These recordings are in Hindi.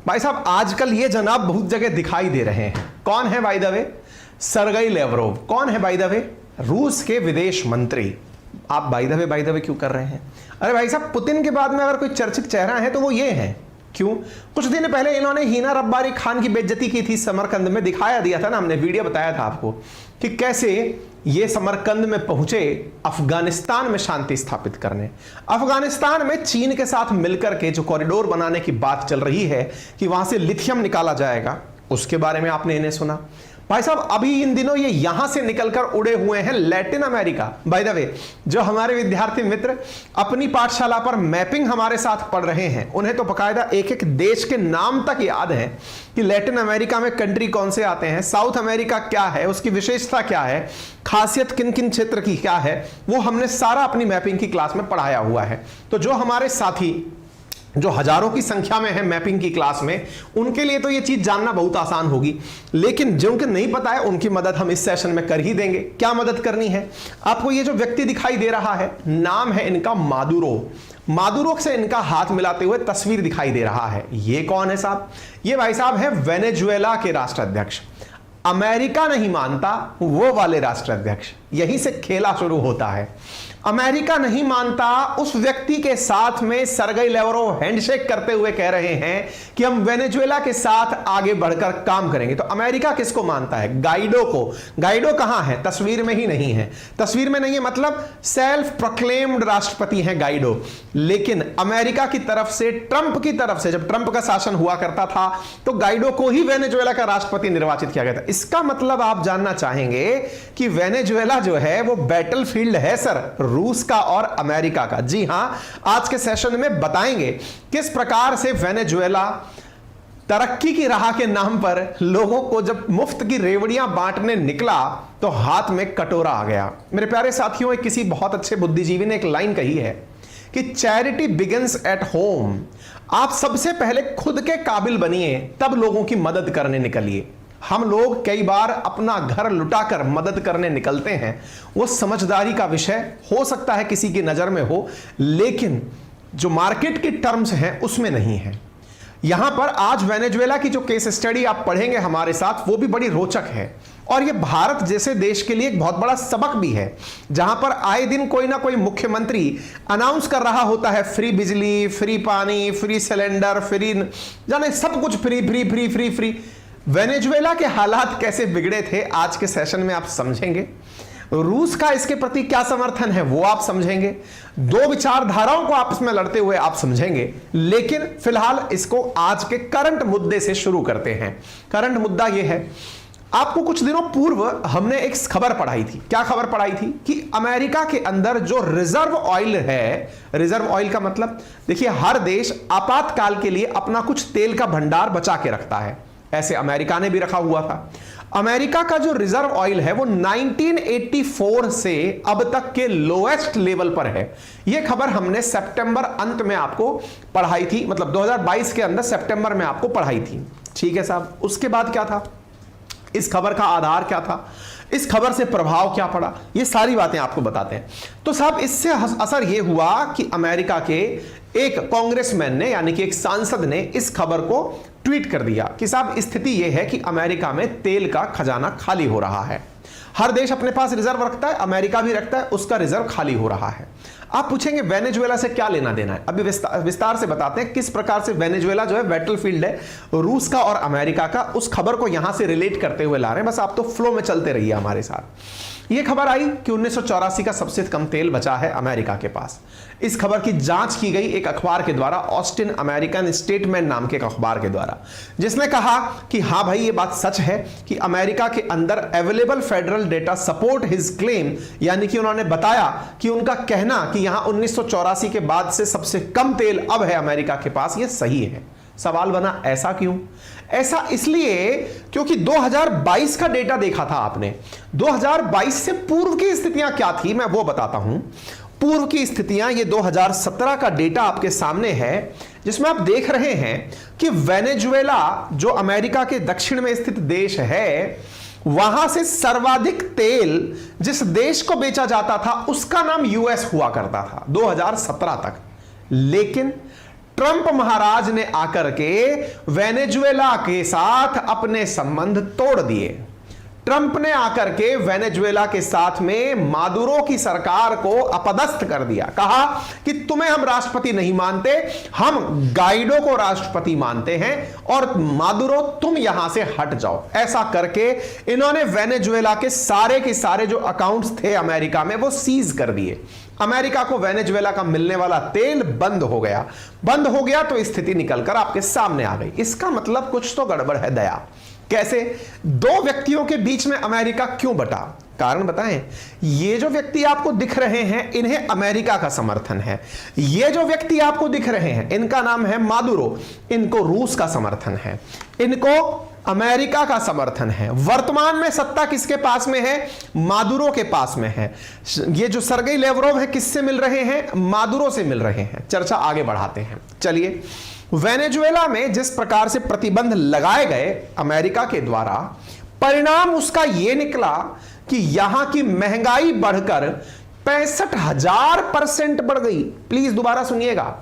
भाई साहब आजकल ये जनाब बहुत जगह दिखाई दे रहे हैं। कौन है by the way? Sergei Lavrov. कौन है बाय द वे? रूस के विदेश मंत्री। आप बाय द वे क्यों कर रहे हैं? अरे भाई साहब, पुतिन के बाद में अगर कोई चर्चित चेहरा है तो वो ये है। क्यों? कुछ दिन पहले इन्होंने हीना रब्बारी खान की बेइज्जती की थी समरकंद में, दिखाया दिया था ना, हमने वीडियो बताया था आपको कि कैसे ये समरकंद में पहुंचे अफगानिस्तान में शांति स्थापित करने। अफगानिस्तान में चीन के साथ मिलकर के जो कॉरिडोर बनाने की बात चल रही है कि वहां से लिथियम निकाला जाएगा, उसके बारे में आपने इन्हें सुना। भाई साहब अभी इन दिनों ये यहां से निकलकर उड़े हुए हैं Latin America. By the way, जो हमारे विद्यार्थी मित्र अपनी पाठशाला पर मैपिंग हमारे साथ पढ़ रहे हैं, उन्हें तो बकायदा एक एक देश के नाम तक याद है कि लैटिन अमेरिका में कंट्री कौन से आते हैं, साउथ अमेरिका क्या है, उसकी विशेषता क्या है, खासियत किन किन क्षेत्र की क्या है, वो हमने सारा अपनी मैपिंग की क्लास में पढ़ाया हुआ है। तो जो हमारे साथी जो हजारों की संख्या में है मैपिंग की क्लास में, उनके लिए तो ये चीज जानना बहुत आसान होगी, लेकिन जो उनके नहीं पता है उनकी मदद हम इस सेशन में कर ही देंगे। क्या मदद करनी है आपको? ये जो व्यक्ति दिखाई दे रहा है, नाम है इनका मादुरो। मादुरो से इनका हाथ मिलाते हुए तस्वीर दिखाई दे रहा है। ये कौन है साहब? ये भाई साहब है वेनेजुएला के राष्ट्राध्यक्ष। अमेरिका नहीं मानता वो वाले राष्ट्राध्यक्ष। यहीं से खेला शुरू होता है। अमेरिका नहीं मानता उस व्यक्ति के साथ में सरगई लेवरोव हैंडशेक करते हुए कह रहे हैं कि हम वेनेजुएला के साथ आगे बढ़कर काम करेंगे। तो अमेरिका किसको मानता है? गाइडो को। गाइडो कहां है? तस्वीर में ही नहीं है। तस्वीर में नहीं है मतलब सेल्फ प्रोक्लेम्ड राष्ट्रपति हैं गाइडो, लेकिन अमेरिका की तरफ से, ट्रंप की तरफ से, जब ट्रंप का शासन हुआ करता था तो गाइडो को ही वेनेजुएला का राष्ट्रपति निर्वाचित किया गया था। इसका मतलब आप जानना चाहेंगे कि वेनेजुएला जो है वो बैटलफील्ड है सर, रूस का और अमेरिका का। जी हां, आज के सेशन में बताएंगे किस प्रकार से वेनेजुएला तरक्की की राह के नाम पर लोगों को जब मुफ्त की रेवड़ियां बांटने निकला तो हाथ में कटोरा आ गया। मेरे प्यारे साथियों, एक किसी बहुत अच्छे बुद्धिजीवी ने एक लाइन कही है कि चैरिटी बिगिंस एट होम। आप सबसे पहले खुद के काबिल बनिए, तब लोगों की मदद करने निकलिए। हम लोग कई बार अपना घर लुटाकर मदद करने निकलते हैं, वो समझदारी का विषय हो सकता है किसी की नजर में हो, लेकिन जो मार्केट की टर्म्स हैं उसमें नहीं है। यहां पर आज वेनेजुएला की जो केस स्टडी आप पढ़ेंगे हमारे साथ, वो भी बड़ी रोचक है और ये भारत जैसे देश के लिए एक बहुत बड़ा सबक भी है, जहां पर आए दिन कोई ना कोई मुख्यमंत्री अनाउंस कर रहा होता है फ्री बिजली, फ्री पानी, फ्री सिलेंडर, फ्री जाने सब कुछ free free free free free. Venezuela के हालात कैसे बिगड़े थे आज के सेशन में आप समझेंगे। रूस का इसके प्रति क्या समर्थन है वो आप समझेंगे। दो विचारधाराओं को आपस में लड़ते हुए आप समझेंगे। लेकिन फिलहाल इसको आज के करंट मुद्दे से शुरू करते हैं। करंट मुद्दा यह है, आपको कुछ दिनों पूर्व हमने एक खबर पढ़ाई थी। क्या खबर पढ़ाई थी? कि अमेरिका के अंदर जो रिजर्व ऑयल है, रिजर्व ऑयल का मतलब देखिए, हर देश आपातकाल के लिए अपना कुछ तेल का भंडार बचा के रखता है, ऐसे अमेरिका ने भी रखा हुआ था। अमेरिका का जो रिजर्व ऑयल है वो 1984 से अब तक के लोएस्ट लेवल पर है। यह खबर हमने सितंबर अंत में आपको पढ़ाई थी, मतलब 2022 के अंदर सितंबर में आपको पढ़ाई थी। ठीक है साहब, उसके बाद क्या था? इस खबर का आधार क्या था? इस खबर से प्रभाव क्या पड़ा? ये सारी बातें आपको बताते हैं। तो साहब इससे असर यह हुआ कि अमेरिका के एक कांग्रेसमैन ने, यानी कि एक सांसद ने इस खबर को ट्वीट कर दिया कि साहब स्थिति यह है कि अमेरिका में तेल का खजाना खाली हो रहा है। हर देश अपने पास रिजर्व रखता है, अमेरिका भी रखता है, उसका रिजर्व खाली हो रहा है। आप पूछेंगे वेनेजुएला से क्या लेना देना है? अभी विस्तार से बताते हैं किस प्रकार से वेनेजुएला जो है बैटलफील्ड है रूस का और अमेरिका का। उस खबर को यहां से रिलेट करते हुए ला रहे हैं, बस आप तो फ्लो में चलते रहिए हमारे साथ। यह खबर आई कि 1984 का सबसे कम तेल बचा है अमेरिका के पास। इस खबर की जांच की गई एक अखबार के द्वारा, ऑस्टिन अमेरिकन स्टेटमेंट नाम के एक अखबार के द्वारा, जिसने कहा कि हां भाई ये बात सच है कि अमेरिका के अंदर available federal data support his claim, यानी कि उन्होंने बताया कि उनका कहना कि यहां 1984 के बाद से सबसे कम तेल अब है अमेरिका के पास, यह सही है। सवाल बना ऐसा क्यों? ऐसा इसलिए क्योंकि 2022 का डेटा देखा था आपने। 2022 से पूर्व की स्थितियां क्या थी मैं वो बताता हूं। पूर्व की स्थितियां ये 2017 का डेटा आपके सामने है, जिसमें आप देख रहे हैं कि वेनेजुएला जो अमेरिका के दक्षिण में स्थित देश है, वहां से सर्वाधिक तेल जिस देश को बेचा जाता था उसका नाम यूएस हुआ करता था 2017 तक। लेकिन ट्रंप महाराज ने आकर के वेनेजुएला के साथ अपने संबंध तोड़ दिए। ट्रंप ने आकर के वेनेजुएला के साथ में मादुरो की सरकार को अपदस्थ कर दिया, कहा कि तुम्हें हम राष्ट्रपति नहीं मानते, हम गाइडो को राष्ट्रपति मानते हैं और मादुरो तुम यहां से हट जाओ। ऐसा करके इन्होंने वेनेजुएला के सारे जो अकाउंट्स थे अमेरिका में वो सीज कर दिए। अमेरिका को वेनेजुएला का मिलने वाला तेल बंद हो गया तो स्थिति निकलकर आपके सामने आ गई। इसका मतलब कुछ तो गड़बड़ है दया। कैसे? दो व्यक्तियों के बीच में अमेरिका क्यों बटा? कारण बताएं। ये जो व्यक्ति आपको दिख रहे हैं इन्हें अमेरिका का समर्थन है। ये जो व्यक्ति आपको दिख रहे हैं इनका नाम है मादुरो, इनको रूस का समर्थन है, इनको अमेरिका का समर्थन है। वर्तमान में सत्ता किसके पास में है? मादुरो के पास में है। ये जो सरगेई लेवरोव है किससे मिल रहे हैं? मादुरो से मिल रहे हैं। चर्चा आगे बढ़ाते हैं। चलिए, वेनेजुएला में जिस प्रकार से प्रतिबंध लगाए गए अमेरिका के द्वारा, परिणाम उसका यह निकला कि यहां की महंगाई बढ़कर 65,000% बढ़ गई। प्लीज दोबारा सुनिएगा,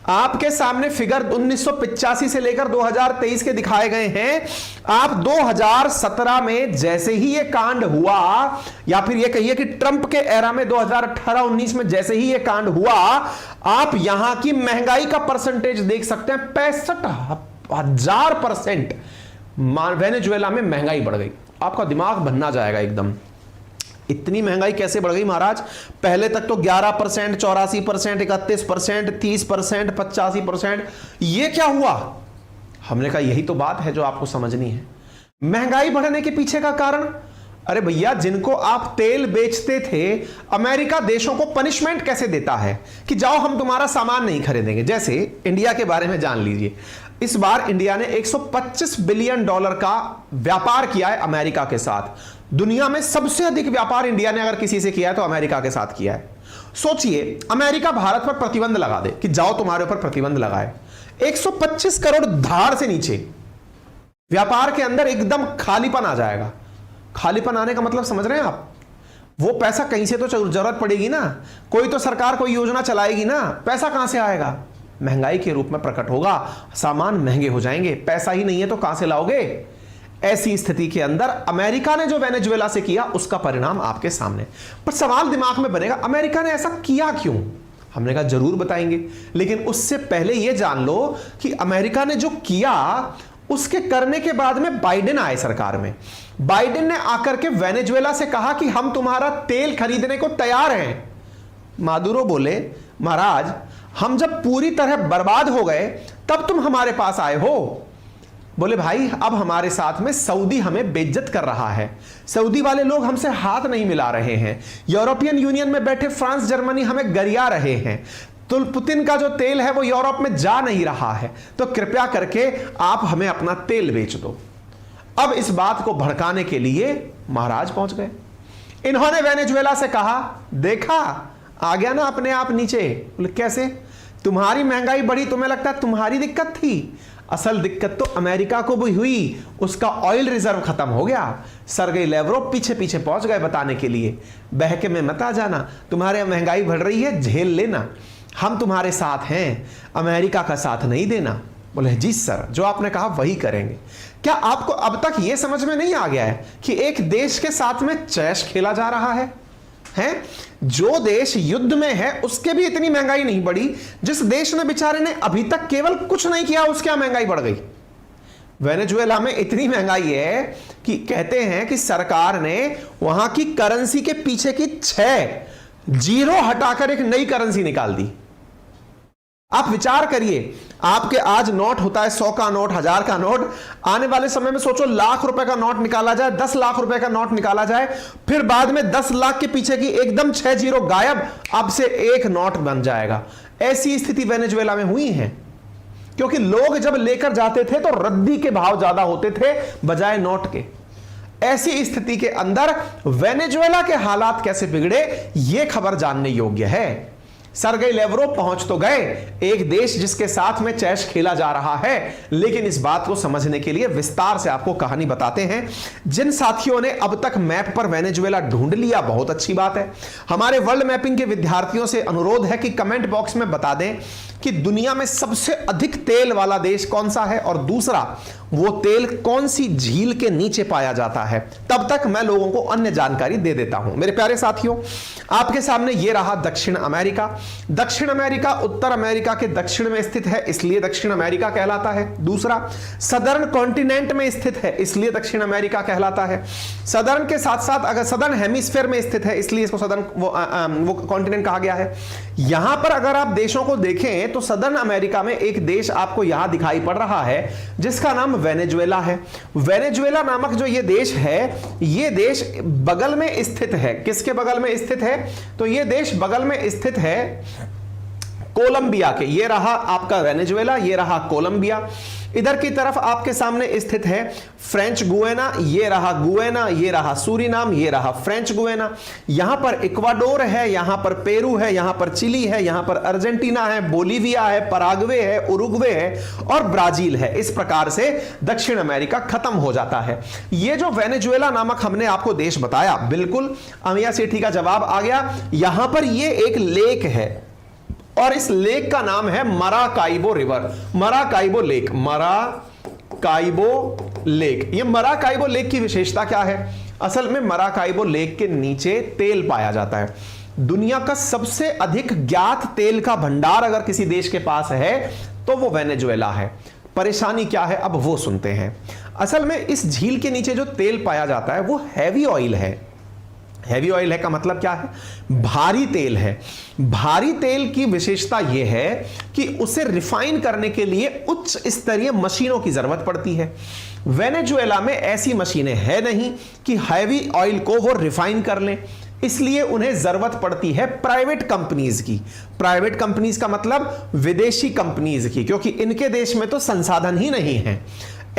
आपके सामने फिगर 1985 से लेकर 2023 के दिखाए गए हैं। आप 2017 में जैसे ही ये कांड हुआ, या फिर ये कहिए कि ट्रंप के एरा में 2018-19 में जैसे ही ये कांड हुआ, आप यहां की महंगाई का परसेंटेज देख सकते हैं। 65,000% वेनेजुएला में महंगाई बढ़ गई। आपका दिमाग बनना जाएगा एकदम। इतनी महंगाई कैसे बढ़ गई महाराज? पहले तक तो 11%, 84%, 31%, 30%, 85%, ये क्या हुआ? हमने कहा यही तो बात है जो आपको समझनी है। महंगाई बढ़ने के पीछे का कारण, अरे भैया जिनको आप तेल बेचते थे, अमेरिका देशों को पनिशमेंट कैसे देता है कि जाओ हम तुम्हारा सामान नहीं खरीदेंगे। जैसे इंडिया के बारे में जान लीजिए, इस बार इंडिया ने $125 बिलियन का व्यापार किया है अमेरिका के साथ। दुनिया में सबसे अधिक व्यापार इंडिया ने अगर किसी से किया है तो अमेरिका के साथ किया है। सोचिए, अमेरिका भारत पर प्रतिबंध लगा दे कि जाओ तुम्हारे ऊपर प्रतिबंध लगाए, 125 करोड़ धार से नीचे व्यापार के अंदर एकदम खालीपन आ जाएगा। खालीपन आने का मतलब समझ रहे हैं आप? वो पैसा कहीं से तो जरूरत पड़ेगी ना, कोई तो सरकार कोई योजना चलाएगी ना। पैसा कहां से आएगा? महंगाई के रूप में प्रकट होगा, सामान महंगे हो जाएंगे। पैसा ही नहीं है तो कहां से लाओगे? ऐसी स्थिति के अंदर अमेरिका ने जो वेनेजुएला से किया उसका परिणाम आपके सामने। पर सवाल दिमाग में बनेगा, अमेरिका ने ऐसा किया क्यों? हमने कहा जरूर बताएंगे, लेकिन उससे पहले यह जान लो कि अमेरिका ने जो किया उसके करने के बाद में बाइडेन आए सरकार में। बाइडेन ने आकर के वेनेजुएला से कहा कि हम तुम्हारा तेल खरीदने को तैयार हैं। मादुरो बोले, महाराज हम जब पूरी तरह बर्बाद हो गए तब तुम हमारे पास आए हो। बोले भाई अब हमारे साथ में सऊदी हमें बेइज्जत कर रहा है, सऊदी वाले लोग हमसे हाथ नहीं मिला रहे हैं, यूरोपियन यूनियन में बैठे फ्रांस जर्मनी हमें गरिया रहे हैं, तो पुतिन का जो तेल है वो यूरोप में जा नहीं रहा है, तो कृपया करके आप हमें अपना तेल बेच दो। अब इस बात को भड़काने के लिए महाराज पहुंच गए। इन्होंने वेनेजुएला से कहा, देखा आ गया ना अपने आप नीचे। बोले कैसे? तुम्हारी महंगाई बढ़ी, तुम्हें लगता है तुम्हारी दिक्कत थी? असल दिक्कत तो अमेरिका को भी हुई, उसका ऑयल रिजर्व खत्म हो गया। सरगेई लेवरोव पीछे पीछे पहुंच गए बताने के लिए, बहके में मत आ जाना, तुम्हारे महंगाई बढ़ रही है, झेल लेना, हम तुम्हारे साथ हैं, अमेरिका का साथ नहीं देना। बोले जी सर, जो आपने कहा वही करेंगे। क्या आपको अब तक यह समझ में नहीं आ गया है कि एक देश के साथ में चैश खेला जा रहा है? जो देश युद्ध में है उसके भी इतनी महंगाई नहीं बढ़ी, जिस देश ने बेचारे ने अभी तक केवल कुछ नहीं किया उसकी महंगाई बढ़ गई। वेनेजुएला में इतनी महंगाई है कि कहते हैं कि सरकार ने वहां की करेंसी के पीछे की 6 जीरो हटाकर एक नई करेंसी निकाल दी। आप विचार करिए, आपके आज नोट होता है 100 का नोट, 1000 का नोट, आने वाले समय में सोचो लाख रुपए का नोट निकाला जाए, 10 लाख रुपए का नोट निकाला जाए, फिर बाद में 10 लाख के पीछे की एकदम 6 जीरो गायब, अब से एक नोट बन जाएगा। ऐसी स्थिति वेनेजुएला में हुई है, क्योंकि लोग जब लेकर जाते थे तो रद्दी के भाव ज्यादा होते थे बजाय नोट के। ऐसी स्थिति के अंदर वेनेजुएला के हालात कैसे बिगड़े, यह खबर जानने योग्य है। सरगेई लेवरोव पहुंच तो गए, एक देश जिसके साथ में चैश खेला जा रहा है, लेकिन इस बात को समझने के लिए विस्तार से आपको कहानी बताते हैं। जिन साथियों ने अब तक मैप पर वेनेजुएला ढूंढ लिया, बहुत अच्छी बात है। हमारे वर्ल्ड मैपिंग के विद्यार्थियों से अनुरोध है कि कमेंट बॉक्स में बता दें कि दुनिया में सबसे अधिक तेल वाला देश कौन सा है, और दूसरा वो तेल कौन सी झील के नीचे पाया जाता है, तब तक मैं लोगों को अन्य जानकारी दे देता हूं। मेरे प्यारे साथियों, आपके सामने ये रहा दक्षिण अमेरिका। दक्षिण अमेरिका उत्तर अमेरिका के दक्षिण में स्थित है, इसलिए दक्षिण अमेरिका कहलाता है। दूसरा, सदर्न कॉन्टिनेंट में स्थित है, इसलिए दक्षिण अमेरिका कहलाता है। सदर्न के साथ साथ अगर सदर्न हेमिस्फीयर में स्थित है, इसलिए इसको सदर्न वो कॉन्टिनेंट कहा गया है। यहां पर अगर आप देशों को देखें तो सदर्न अमेरिका में एक देश आपको यहां दिखाई पड़ रहा है जिसका नाम वेनेजुएला है। वेनेजुएला नामक जो ये देश है, ये देश बगल में स्थित है। किसके बगल में स्थित है? तो ये देश बगल में स्थित है कोलंबिया के। ये रहा आपका वेनेजुएला, ये रहा कोलंबिया। इधर की तरफ आपके सामने स्थित है फ्रेंच गुयाना, ये रहा गुयाना, ये रहा सूरीनाम, ये रहा फ्रेंच गुयाना। यहां पर इक्वाडोर है, यहां पर पेरू है, यहां पर चिली है, यहां पर अर्जेंटीना है, बोलीविया है, पराग्वे है, उरुग्वे है और ब्राजील है। इस प्रकार से दक्षिण अमेरिका खत्म हो जाता है। ये जो वेनेजुएला नामक हमने आपको देश बताया, बिल्कुल अमिया सेठी का जवाब आ गया। यहां पर ये एक लेक है और इस लेक का नाम है Maracaibo river, Maracaibo lake, Maracaibo lake. ये मराकाइबो लेक की विशेषता क्या है? असल में मराकाइबो लेक के नीचे तेल पाया जाता है। दुनिया का सबसे अधिक ज्ञात तेल का भंडार अगर किसी देश के पास है तो वो वेनेजुएला है। परेशानी क्या है, अब वो सुनते हैं। असल में इस झील के नीचे जो तेल पाया जाता है वो हैवी ऑयल है। हैवी ऑयल है का मतलब क्या है? भारी तेल है। भारी तेल की विशेषता यह है कि उसे रिफाइन करने के लिए उच्च स्तरीय मशीनों की जरूरत पड़ती है। वेनेजुएला में ऐसी मशीनें हैं नहीं कि हैवी ऑयल को वो रिफाइन कर लें, इसलिए उन्हें जरूरत पड़ती है प्राइवेट कंपनीज की। प्राइवेट कंपनीज का मतलब विदेशी कंपनीज की, क्योंकि इनके देश में तो संसाधन ही नहीं है।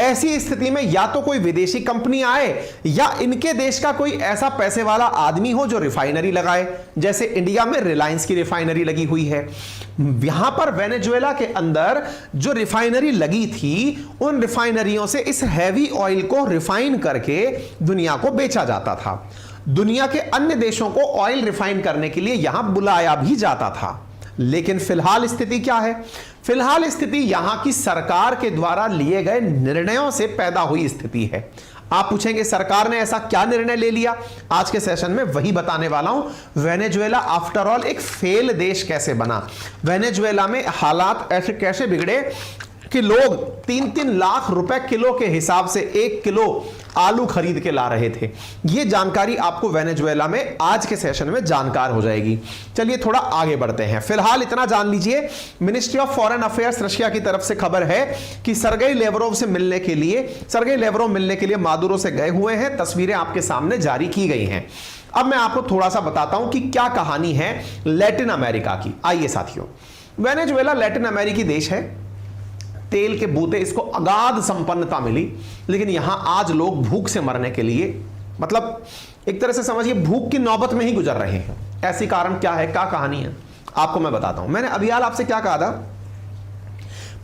ऐसी स्थिति में या तो कोई विदेशी कंपनी आए या इनके देश का कोई ऐसा पैसे वाला आदमी हो जो रिफाइनरी लगाए, जैसे इंडिया में रिलायंस की रिफाइनरी लगी हुई है। यहां पर वेनेजुएला के अंदर जो रिफाइनरी लगी थी, उन रिफाइनरियों से इस हैवी ऑयल को रिफाइन करके दुनिया को बेचा जाता था। दुनिया के अन्य देशों को ऑयल रिफाइन करने के लिए यहां बुलाया भी जाता था। लेकिन फिलहाल स्थिति क्या है? फिलहाल स्थिति यहां की सरकार के द्वारा लिए गए निर्णयों से पैदा हुई स्थिति है। आप पूछेंगे सरकार ने ऐसा क्या निर्णय ले लिया? आज के सेशन में वही बताने वाला हूं। वेनेजुएला आफ्टर ऑल एक फेल देश कैसे बना? वेनेजुएला में हालात ऐसे कैसे बिगड़े कि लोग 3-3 लाख रुपए किलो के हिसाब से 1 किलो आलू खरीद के ला रहे थे। यह जानकारी आपको वेनेजुएला में आज के सेशन में जानकार हो जाएगी। चलिए थोड़ा आगे बढ़ते हैं। फिलहाल इतना जान लीजिए, ministry of foreign affairs Russia की तरफ से खबर है कि सर्गेई लेवरोव से मिलने के लिए मादुरो से गए हुए हैं। तस्वीरें आपके सामने जारी की गई हैं। अब मैं आपको थोड़ा सा बताता हूं कि क्या कहानी है लैटिन अमेरिका की। आइए साथियों, वेनेजुएला लैटिन अमेरिकी देश है। तेल के बूते इसको अगाध संपन्नता मिली, लेकिन यहां आज लोग भूख से मरने के लिए, मतलब एक तरह से समझिए भूख की नौबत में ही गुजर रहे हैं। ऐसी कारण क्या है, क्या कहानी है, आपको मैं बताता हूं। मैंने अभी हाल आपसे क्या कहा था?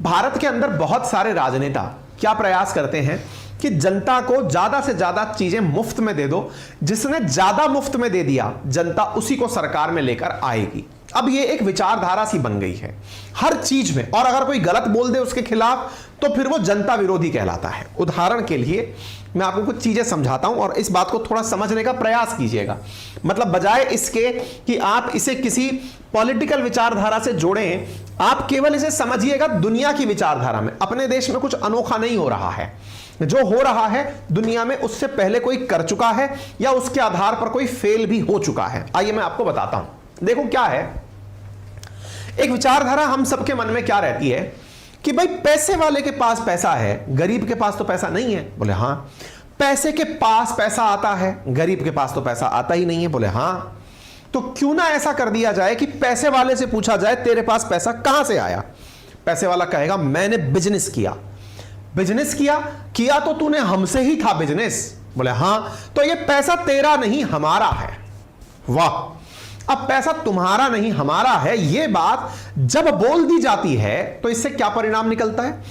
भारत के अंदर बहुत सारे राजनेता क्या प्रयास करते हैं कि जनता को ज्यादा से ज्यादा चीजें मुफ्त में दे दो। जिसने ज्यादा मुफ्त में दे दिया, जनता उसी को सरकार में लेकर आएगी। अब ये एक विचारधारा सी बन गई है हर चीज में, और अगर कोई गलत बोल दे उसके खिलाफ तो फिर वो जनता विरोधी कहलाता है। उदाहरण के लिए मैं आपको कुछ चीजें समझाता हूं और इस बात को थोड़ा समझने का प्रयास कीजिएगा। मतलब बजाय इसके कि आप इसे किसी पॉलिटिकल विचारधारा से जोड़ें, आप केवल इसे समझिएगा दुनिया की विचारधारा में। अपने देश में कुछ अनोखा नहीं हो रहा है। जो हो रहा है दुनिया में उससे पहले कोई कर चुका है या उसके आधार पर कोई फेल भी हो चुका है। आइए मैं आपको बताता हूं। देखो क्या है, एक विचारधारा हम सबके मन में क्या रहती है कि भाई पैसे वाले के पास पैसा है, गरीब के पास तो पैसा नहीं है। बोले हां। पैसे के पास पैसा आता है, गरीब के पास तो पैसा आता ही नहीं है। बोले हां। तो क्यों ना ऐसा कर दिया जाए कि पैसे वाले से पूछा जाए तेरे पास पैसा कहां से आया? पैसे वाला कहेगा मैंने बिजनेस किया। बिजनेस किया तो तूने हमसे ही था बिजनेस। बोले हां। तो ये पैसा तेरा नहीं हमारा है। वाह। अब पैसा तुम्हारा नहीं हमारा है, यह बात जब बोल दी जाती है तो इससे क्या परिणाम निकलता है?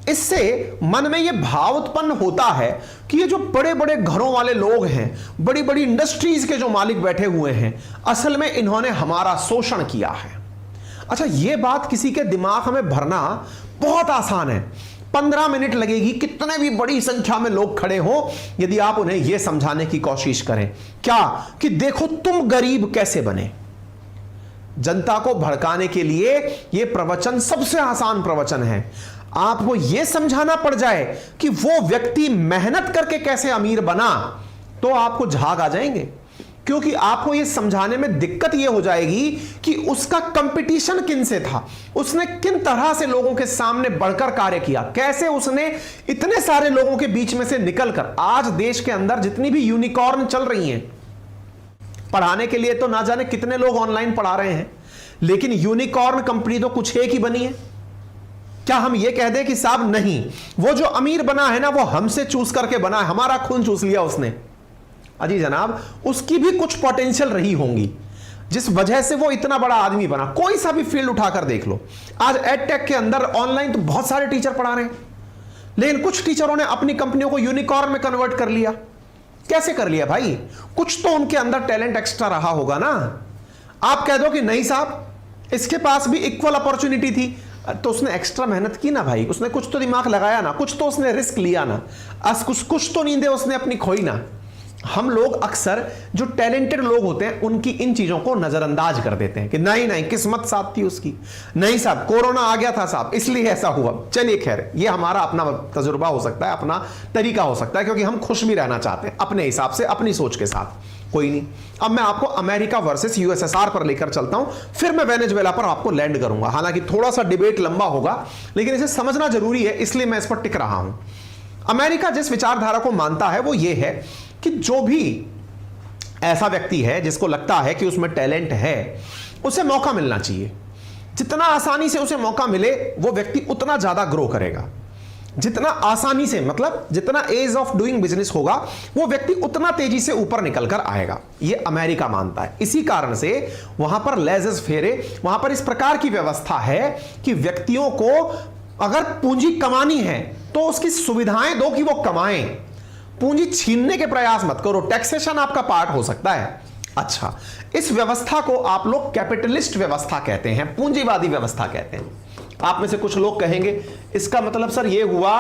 इससे मन में यह भाव उत्पन्न होता है कि ये जो बड़े बड़े घरों वाले लोग हैं, बड़ी बड़ी इंडस्ट्रीज के जो मालिक बैठे हुए हैं, असल में इन्होंने हमारा शोषण किया है। अच्छा, ये बात किसी के दिमाग में भरना बहुत आसान है, 15 मिनट लगेगी, कितने भी बड़ी संख्या में लोग खड़े हो, यदि आप उन्हें यह समझाने की कोशिश करें क्या कि देखो तुम गरीब कैसे बने। जनता को भड़काने के लिए यह प्रवचन सबसे आसान प्रवचन है। आपको यह समझाना पड़ जाए कि वो व्यक्ति मेहनत करके कैसे अमीर बना, तो आपको झाग आ जाएंगे, क्योंकि आपको यह समझाने में दिक्कत यह हो जाएगी कि उसका कंपटीशन किन से था, उसने किन तरह से लोगों के सामने बढ़कर कार्य किया, कैसे उसने इतने सारे लोगों के बीच में से निकलकर, आज देश के अंदर जितनी भी यूनिकॉर्न चल रही हैं, पढ़ाने के लिए तो ना जाने कितने लोग ऑनलाइन पढ़ा रहे हैं, लेकिन यूनिकॉर्न कंपनी तो कुछ एक ही बनी है। क्या हम ये कह दें कि साहब नहीं, वो जो अमीर बना है ना, वो हमसे चूस करके बना है, हमारा खून चूस लिया उसने? अजी जनाब, उसकी भी कुछ पोटेंशियल रही होंगी जिस वजह से वो इतना बड़ा आदमी बना। कोई सा भी फील्ड उठाकर देख लो, आज एडटेक के अंदर ऑनलाइन तो बहुत सारे टीचर पढ़ा रहे हैं, लेकिन कुछ टीचरों ने अपनी कंपनियों को यूनिकॉर्न में कन्वर्ट कर लिया। कैसे कर लिया भाई? कुछ तो उनके अंदर टैलेंट एक्स्ट्रा रहा होगा ना। आप कह दो कि नहीं साहब, इसके पास भी इक्वल अपॉर्चुनिटी थी, तो उसने एक्स्ट्रा मेहनत की ना भाई, उसने कुछ तो दिमाग लगाया ना, कुछ तो उसने रिस्क लिया ना, कुछ तो नींदें उसने अपनी खोई ना। हम लोग अक्सर जो टैलेंटेड लोग होते हैं उनकी इन चीजों को नजरअंदाज कर देते हैं कि नहीं नहीं किस्मत साथ थी उसकी, नहीं साहब कोरोना आ गया था साहब इसलिए ऐसा हुआ। चलिए खैर, ये हमारा अपना तजुर्बा हो सकता है, अपना तरीका हो सकता है, क्योंकि हम खुश भी रहना चाहते हैं अपने हिसाब से, अपनी सोच के साथ। कोई नहीं, अब मैं आपको अमेरिका वर्सेस यूएसएसआर पर लेकर चलता हूं, फिर मैं वेनेजुएला पर आपको लैंड करूंगा। हालांकि थोड़ा सा डिबेट लंबा होगा, लेकिन इसे समझना जरूरी है, इसलिए मैं इस पर टिक रहा हूं। अमेरिका जिस विचारधारा को मानता है वो ये है कि जो भी ऐसा व्यक्ति है जिसको लगता है कि उसमें टैलेंट है, उसे मौका मिलना चाहिए। जितना आसानी से उसे मौका मिले वो व्यक्ति उतना ज्यादा ग्रो करेगा। जितना आसानी से मतलब जितना एज ऑफ डूइंग बिजनेस होगा, वो व्यक्ति उतना तेजी से ऊपर निकल कर आएगा। ये अमेरिका मानता है। इसी कारण से वहां पर लेजेस फेरे, वहां पर इस प्रकार की व्यवस्था है कि व्यक्तियों को अगर पूंजी कमानी है तो उसकी सुविधाएं दो कि वो कमाएं, पूंजी छीनने के प्रयास मत करो। टैक्सेशन आपका पार्ट हो सकता है। अच्छा, इस व्यवस्था को आप लोग कैपिटलिस्ट व्यवस्था कहते हैं, पूंजीवादी व्यवस्था कहते हैं। आप में से कुछ लोग कहेंगे इसका मतलब सर ये हुआ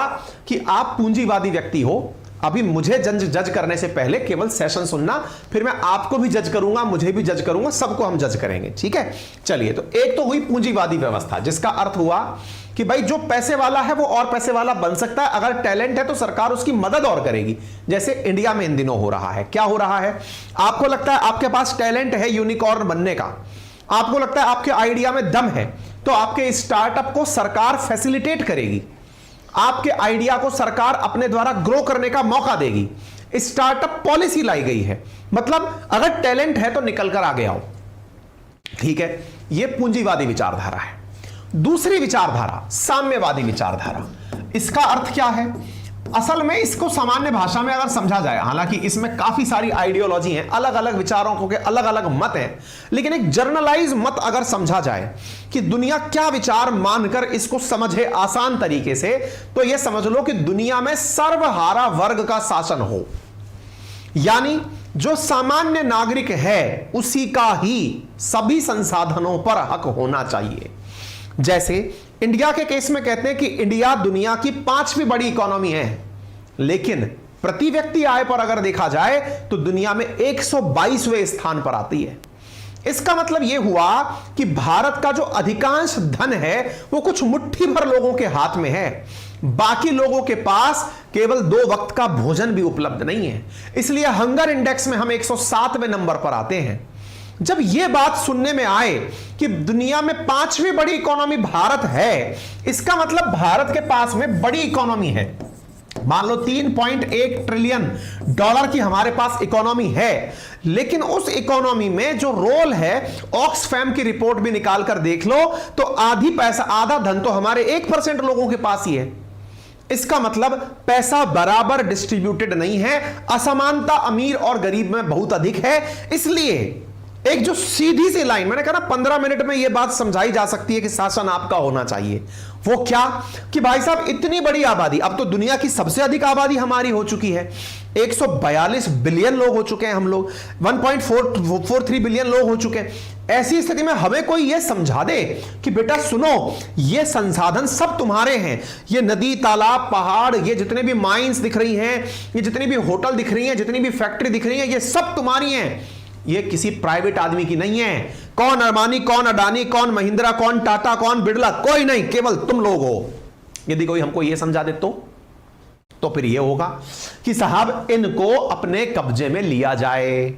कि आप पूंजीवादी व्यक्ति हो। अभी मुझे जज करने से पहले केवल सेशन सुनना, फिर मैं आपको भी जज करूंगा, मुझे भी जज करूंगा, सबको हम जज करेंगे, ठीक है। चलिए, तो एक तो हुई पूंजीवादी व्यवस्था, जिसका अर्थ हुआ कि भाई जो पैसे वाला है वो और पैसे वाला बन सकता है, अगर टैलेंट है तो सरकार उसकी मदद और करेगी। जैसे इंडिया में इन दिनों हो रहा है। क्या हो रहा है? आपको लगता है आपके पास टैलेंट है यूनिकॉर्न बनने का, आपको लगता है आपके आइडिया में दम है, तो आपके स्टार्टअप को सरकार फैसिलिटेट करेगी, आपके आइडिया को सरकार अपने द्वारा ग्रो करने का मौका देगी। स्टार्टअप पॉलिसी लाई गई है, मतलब अगर टैलेंट है तो निकल कर आगे आओ, ठीक है। यह पूंजीवादी विचारधारा है। दूसरी विचारधारा साम्यवादी विचारधारा। इसका अर्थ क्या है? असल में इसको सामान्य भाषा में अगर समझा जाए, हालांकि इसमें काफी सारी आइडियोलॉजी हैं, अलग अलग विचारों के अलग अलग मत हैं, लेकिन एक जर्नलाइज मत अगर समझा जाए कि दुनिया क्या विचार मानकर इसको समझे आसान तरीके से, तो यह समझ लो कि दुनिया में सर्वहारा वर्ग का शासन हो, यानी जो सामान्य नागरिक है उसी का ही सभी संसाधनों पर हक होना चाहिए। जैसे इंडिया के केस में कहते हैं कि इंडिया दुनिया की 5वीं बड़ी इकोनॉमी है, लेकिन प्रति व्यक्ति आय पर अगर देखा जाए तो दुनिया में 122वें स्थान पर आती है। इसका मतलब यह हुआ कि भारत का जो अधिकांश धन है वो कुछ मुट्ठी भर लोगों के हाथ में है, बाकी लोगों के पास केवल 2 वक्त का भोजन भी उपलब्ध नहीं है। इसलिए हंगर इंडेक्स में हम 107वें नंबर पर आते हैं। जब यह बात सुनने में आए कि दुनिया में 5वीं बड़ी इकोनॉमी भारत है, इसका मतलब भारत के पास में बड़ी इकोनॉमी है। मान लो 3.1 ट्रिलियन डॉलर की हमारे पास इकोनॉमी है, लेकिन उस इकोनॉमी में जो रोल है, ऑक्सफैम की रिपोर्ट भी निकाल कर देख लो तो आधा धन तो हमारे 1% लोगों के पास ही है। इसका मतलब पैसा बराबर डिस्ट्रीब्यूटेड नहीं है, असमानता अमीर और गरीब में बहुत अधिक है। इसलिए एक जो सीधी सी लाइन, मैंने कहा ना 15 मिनट में यह बात समझाई जा सकती है कि शासन आपका होना चाहिए। वो क्या कि भाई साहब इतनी बड़ी आबादी, अब तो दुनिया की सबसे अधिक आबादी हमारी हो चुकी है, 142 बिलियन लोग हो चुके हैं हम लोग, 1.43 बिलियन लोग हो चुके हैं। ऐसी स्थिति में हमें कोई यह समझा दे कि बेटा सुनो, ये संसाधन सब तुम्हारे हैं, ये नदी, तालाब, पहाड़, ये जितने भी माइंस दिख रही हैं, ये जितनी भी होटल दिख रही हैं, जितनी भी फैक्ट्री दिख रही हैं, ये सब तुम्हारी हैं, ये किसी प्राइवेट आदमी की नहीं है। कौन अंबानी, कौन अडानी, कौन महिंद्रा, कौन टाटा, कौन बिरला, कोई नहीं, केवल तुम लोग हो। यदि कोई हमको यह समझा दे तो फिर यह होगा कि साहब इनको अपने कब्जे में लिया जाए।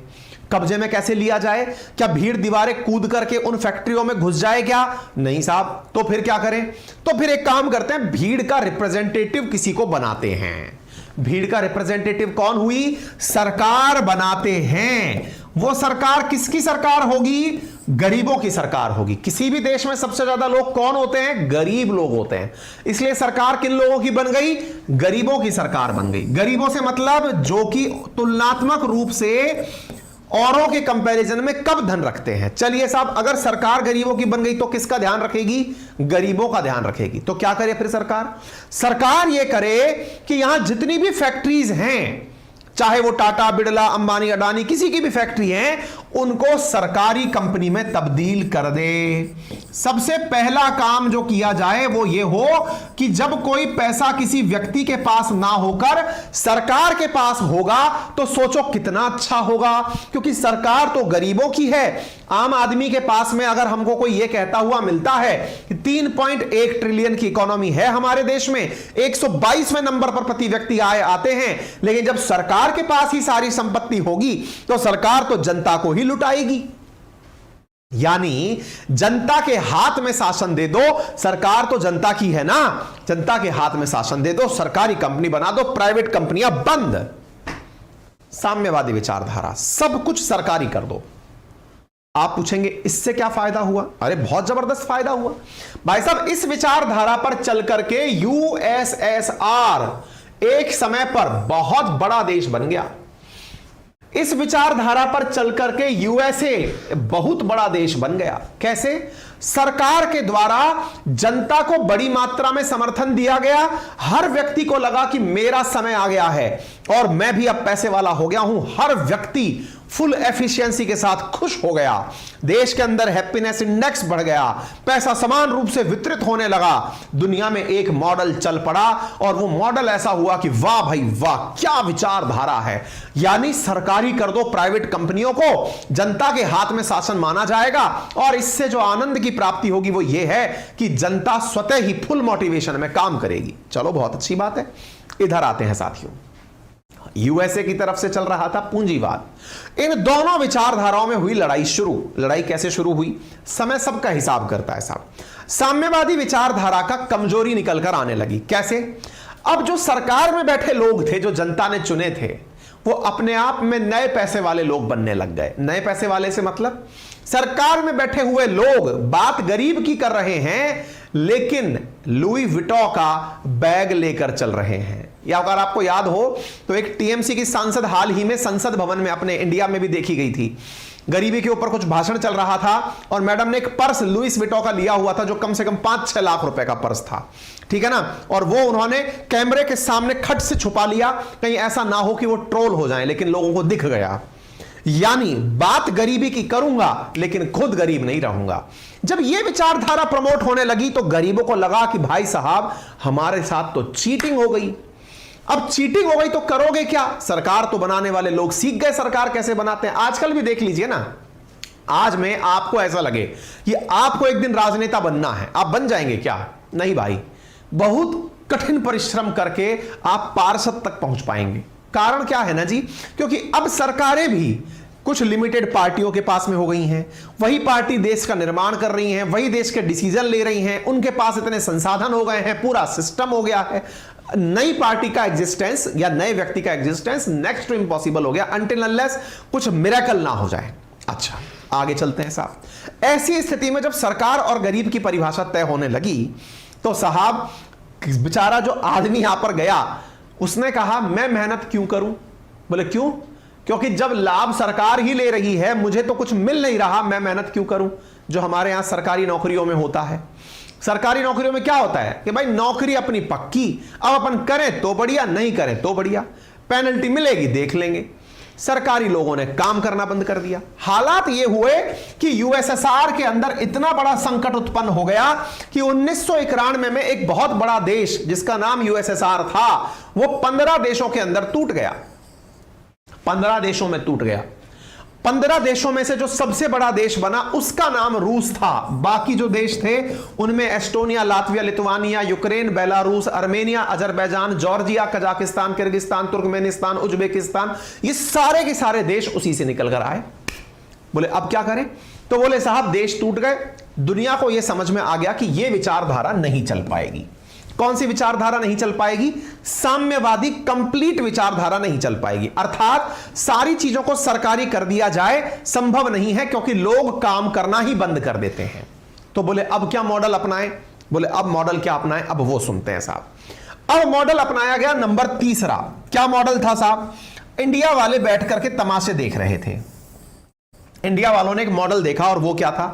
कब्जे में कैसे लिया जाए? क्या भीड़ दीवारें कूद करके उन फैक्ट्रियों में घुस जाए क्या? नहीं साहब। तो फिर क्या करें? तो फिर एक काम करते हैं, भीड़ का रिप्रेजेंटेटिव किसी को बनाते हैं। भीड़ का रिप्रेजेंटेटिव कौन हुई? सरकार बनाते हैं। वो सरकार किसकी सरकार होगी? गरीबों की सरकार होगी। किसी भी देश में सबसे ज्यादा लोग कौन होते हैं? गरीब लोग होते हैं। इसलिए सरकार किन लोगों की बन गई? गरीबों की सरकार बन गई। गरीबों से मतलब जो कि तुलनात्मक रूप से औरों के कंपैरिजन में कब धन रखते हैं। चलिए साहब, अगर सरकार गरीबों की बन गई तो किसका ध्यान रखेगी? गरीबों का ध्यान रखेगी। तो क्या करे फिर सरकार? सरकार यह करे कि यहां जितनी भी फैक्ट्रीज हैं, चाहे वो टाटा, बिरला, अंबानी, अडानी, किसी की भी फैक्ट्री है, उनको सरकारी कंपनी में तब्दील कर दे। सबसे पहला काम जो किया जाए वो ये हो कि जब कोई पैसा किसी व्यक्ति के पास ना होकर सरकार के पास होगा तो सोचो कितना अच्छा होगा, क्योंकि सरकार तो गरीबों की है। आम आदमी के पास में अगर हमको कोई यह कहता हुआ मिलता है कि 3.1 ट्रिलियन की इकोनॉमी है हमारे देश में, 122वें नंबर पर प्रति व्यक्ति आय आते हैं, लेकिन जब सरकार के पास ही सारी संपत्ति होगी तो सरकार तो जनता को ही लुटाएगी। यानी जनता के हाथ में शासन दे दो, सरकार तो जनता की है ना, जनता के हाथ में शासन दे दो, सरकारी कंपनी बना दो, प्राइवेट कंपनियां बंद, साम्यवादी विचारधारा, सब कुछ सरकारी कर दो। आप पूछेंगे इससे क्या फायदा हुआ? अरे बहुत जबरदस्त फायदा हुआ भाई साहब। इस विचारधारा पर चल करके यूएसएसआर एक समय पर बहुत बड़ा देश बन गया। इस विचारधारा पर चल करके यूएसए बहुत बड़ा देश बन गया। कैसे? सरकार के द्वारा जनता को बड़ी मात्रा में समर्थन दिया गया। हर व्यक्ति को लगा कि मेरा समय आ गया है और मैं भी अब पैसे वाला हो गया हूं। हर व्यक्ति फुल एफिशिएंसी के साथ खुश हो गया। देश के अंदर हैप्पीनेस इंडेक्स बढ़ गया, पैसा समान रूप से वितरित होने लगा। दुनिया में एक मॉडल चल पड़ा और वो मॉडल ऐसा हुआ कि वाह भाई वाह, क्या विचारधारा है। यानी सरकारी कर दो प्राइवेट कंपनियों को, जनता के हाथ में शासन माना जाएगा और इससे जो आनंद की प्राप्ति होगी वो ये है कि जनता स्वतः ही फुल मोटिवेशन में काम करेगी। चलो बहुत अच्छी बात है। इधर आते हैं साथियों, यूएसए की तरफ से चल रहा था पूंजीवाद। इन दोनों विचारधाराओं में हुई लड़ाई शुरू। लड़ाई कैसे शुरू हुई? समय सबका हिसाब करता है साहब। साम्यवादी विचारधारा का कमजोरी निकलकर आने लगी। कैसे? अब जो सरकार में बैठे लोग थे, जो जनता ने चुने थे, वो अपने आप में नए पैसे वाले लोग बनने लग गए। नए पैसे वाले से मतलब सरकार में बैठे हुए लोग बात गरीब की कर रहे हैं, लेकिन लुई विटो का बैग लेकर चल रहे हैं। या अगर आपको याद हो तो एक टीएमसी की सांसद हाल ही में संसद भवन में अपने इंडिया में भी देखी गई थी। गरीबी के ऊपर कुछ भाषण चल रहा था और मैडम ने एक पर्स लुइस विटो का लिया हुआ था जो कम से कम 5-6 लाख रुपए का पर्स था, ठीक है ना। और वो उन्होंने कैमरे के सामने खट से छुपा लिया, कहीं ऐसा ना हो कि वो ट्रोल हो जाए, लेकिन लोगों को दिख गया। यानी बात गरीबी की करूंगा लेकिन खुद गरीब नहीं रहूंगा। जब यह विचारधारा प्रमोट होने लगी तो गरीबों को लगा कि भाई साहब हमारे साथ तो चीटिंग हो गई। अब चीटिंग हो गई तो करोगे क्या? सरकार तो बनाने वाले लोग सीख गए सरकार कैसे बनाते हैं। आजकल भी देख लीजिए ना, आज में आपको ऐसा लगे कि आपको एक दिन राजनेता बनना है, आप बन जाएंगे क्या? नहीं भाई, बहुत कठिन परिश्रम करके आप पार्षद तक पहुंच पाएंगे। कारण क्या है ना जी, क्योंकि अब सरकारें भी कुछ लिमिटेड पार्टियों के पास में हो गई हैं। वही पार्टी देश का निर्माण कर रही हैं, वही देश के डिसीजन ले रही हैं, उनके पास इतने संसाधन हो गए हैं, पूरा सिस्टम हो गया है। नई पार्टी का एग्जिस्टेंस या नए व्यक्ति का एग्जिस्टेंस नेक्स्ट टू इम्पॉसिबल हो गया, अनटिल अनलेस कुछ मिरेकल ना हो जाए। अच्छा, आगे चलते हैं साहब। ऐसी स्थिति में जब सरकार और गरीब की परिभाषा तय होने लगी तो साहब बेचारा जो आदमी यहां पर गया उसने कहा मैं मेहनत क्यों करूं? बोले क्यों? क्योंकि जब लाभ सरकार ही ले रही है, मुझे तो कुछ मिल नहीं रहा, मैं मेहनत क्यों करूं? जो हमारे यहां सरकारी नौकरियों में होता है। सरकारी नौकरियों में क्या होता है कि भाई नौकरी अपनी पक्की, अब अपन करें तो बढ़िया, नहीं करें तो बढ़िया, पेनल्टी मिलेगी देख लेंगे। सरकारी लोगों ने काम करना बंद कर दिया। हालात ये हुए कि यूएसएसआर के अंदर इतना बड़ा संकट उत्पन्न हो गया कि 1991 में एक बहुत बड़ा देश जिसका नाम यूएसएसआर था वो 15 देशों के अंदर टूट गया। 15 देशों में टूट गया। 15 देशों में से जो सबसे बड़ा देश बना उसका नाम रूस था। बाकी जो देश थे उनमें Estonia, Latvia, Lithuania, Ukraine, Belarus, Armenia, Azerbaijan, Georgia, Kazakhstan, Kyrgyzstan, Turkmenistan, Uzbekistan, ये सारे के सारे देश उसी से निकल कर आए। बोले अब क्या करें? तो बोले साहब देश टूट गए। दुनिया को यह समझ में आ गया कि यह विचारधारा नहीं चल पाएगी। कौन सी विचारधारा नहीं चल पाएगी? साम्यवादी कंप्लीट विचारधारा नहीं चल पाएगी। अर्थात सारी चीजों को सरकारी कर दिया जाए संभव नहीं है, क्योंकि लोग काम करना ही बंद कर देते हैं। तो बोले अब क्या मॉडल अपनाएं? बोले अब मॉडल क्या अपनाएं? अब वो सुनते हैं साहब। अब मॉडल अपनाया गया नंबर तीसरा। क्या मॉडल था साहब? इंडिया वाले बैठ करके तमाशे देख रहे थे। इंडिया वालों ने एक मॉडल देखा और वो क्या था?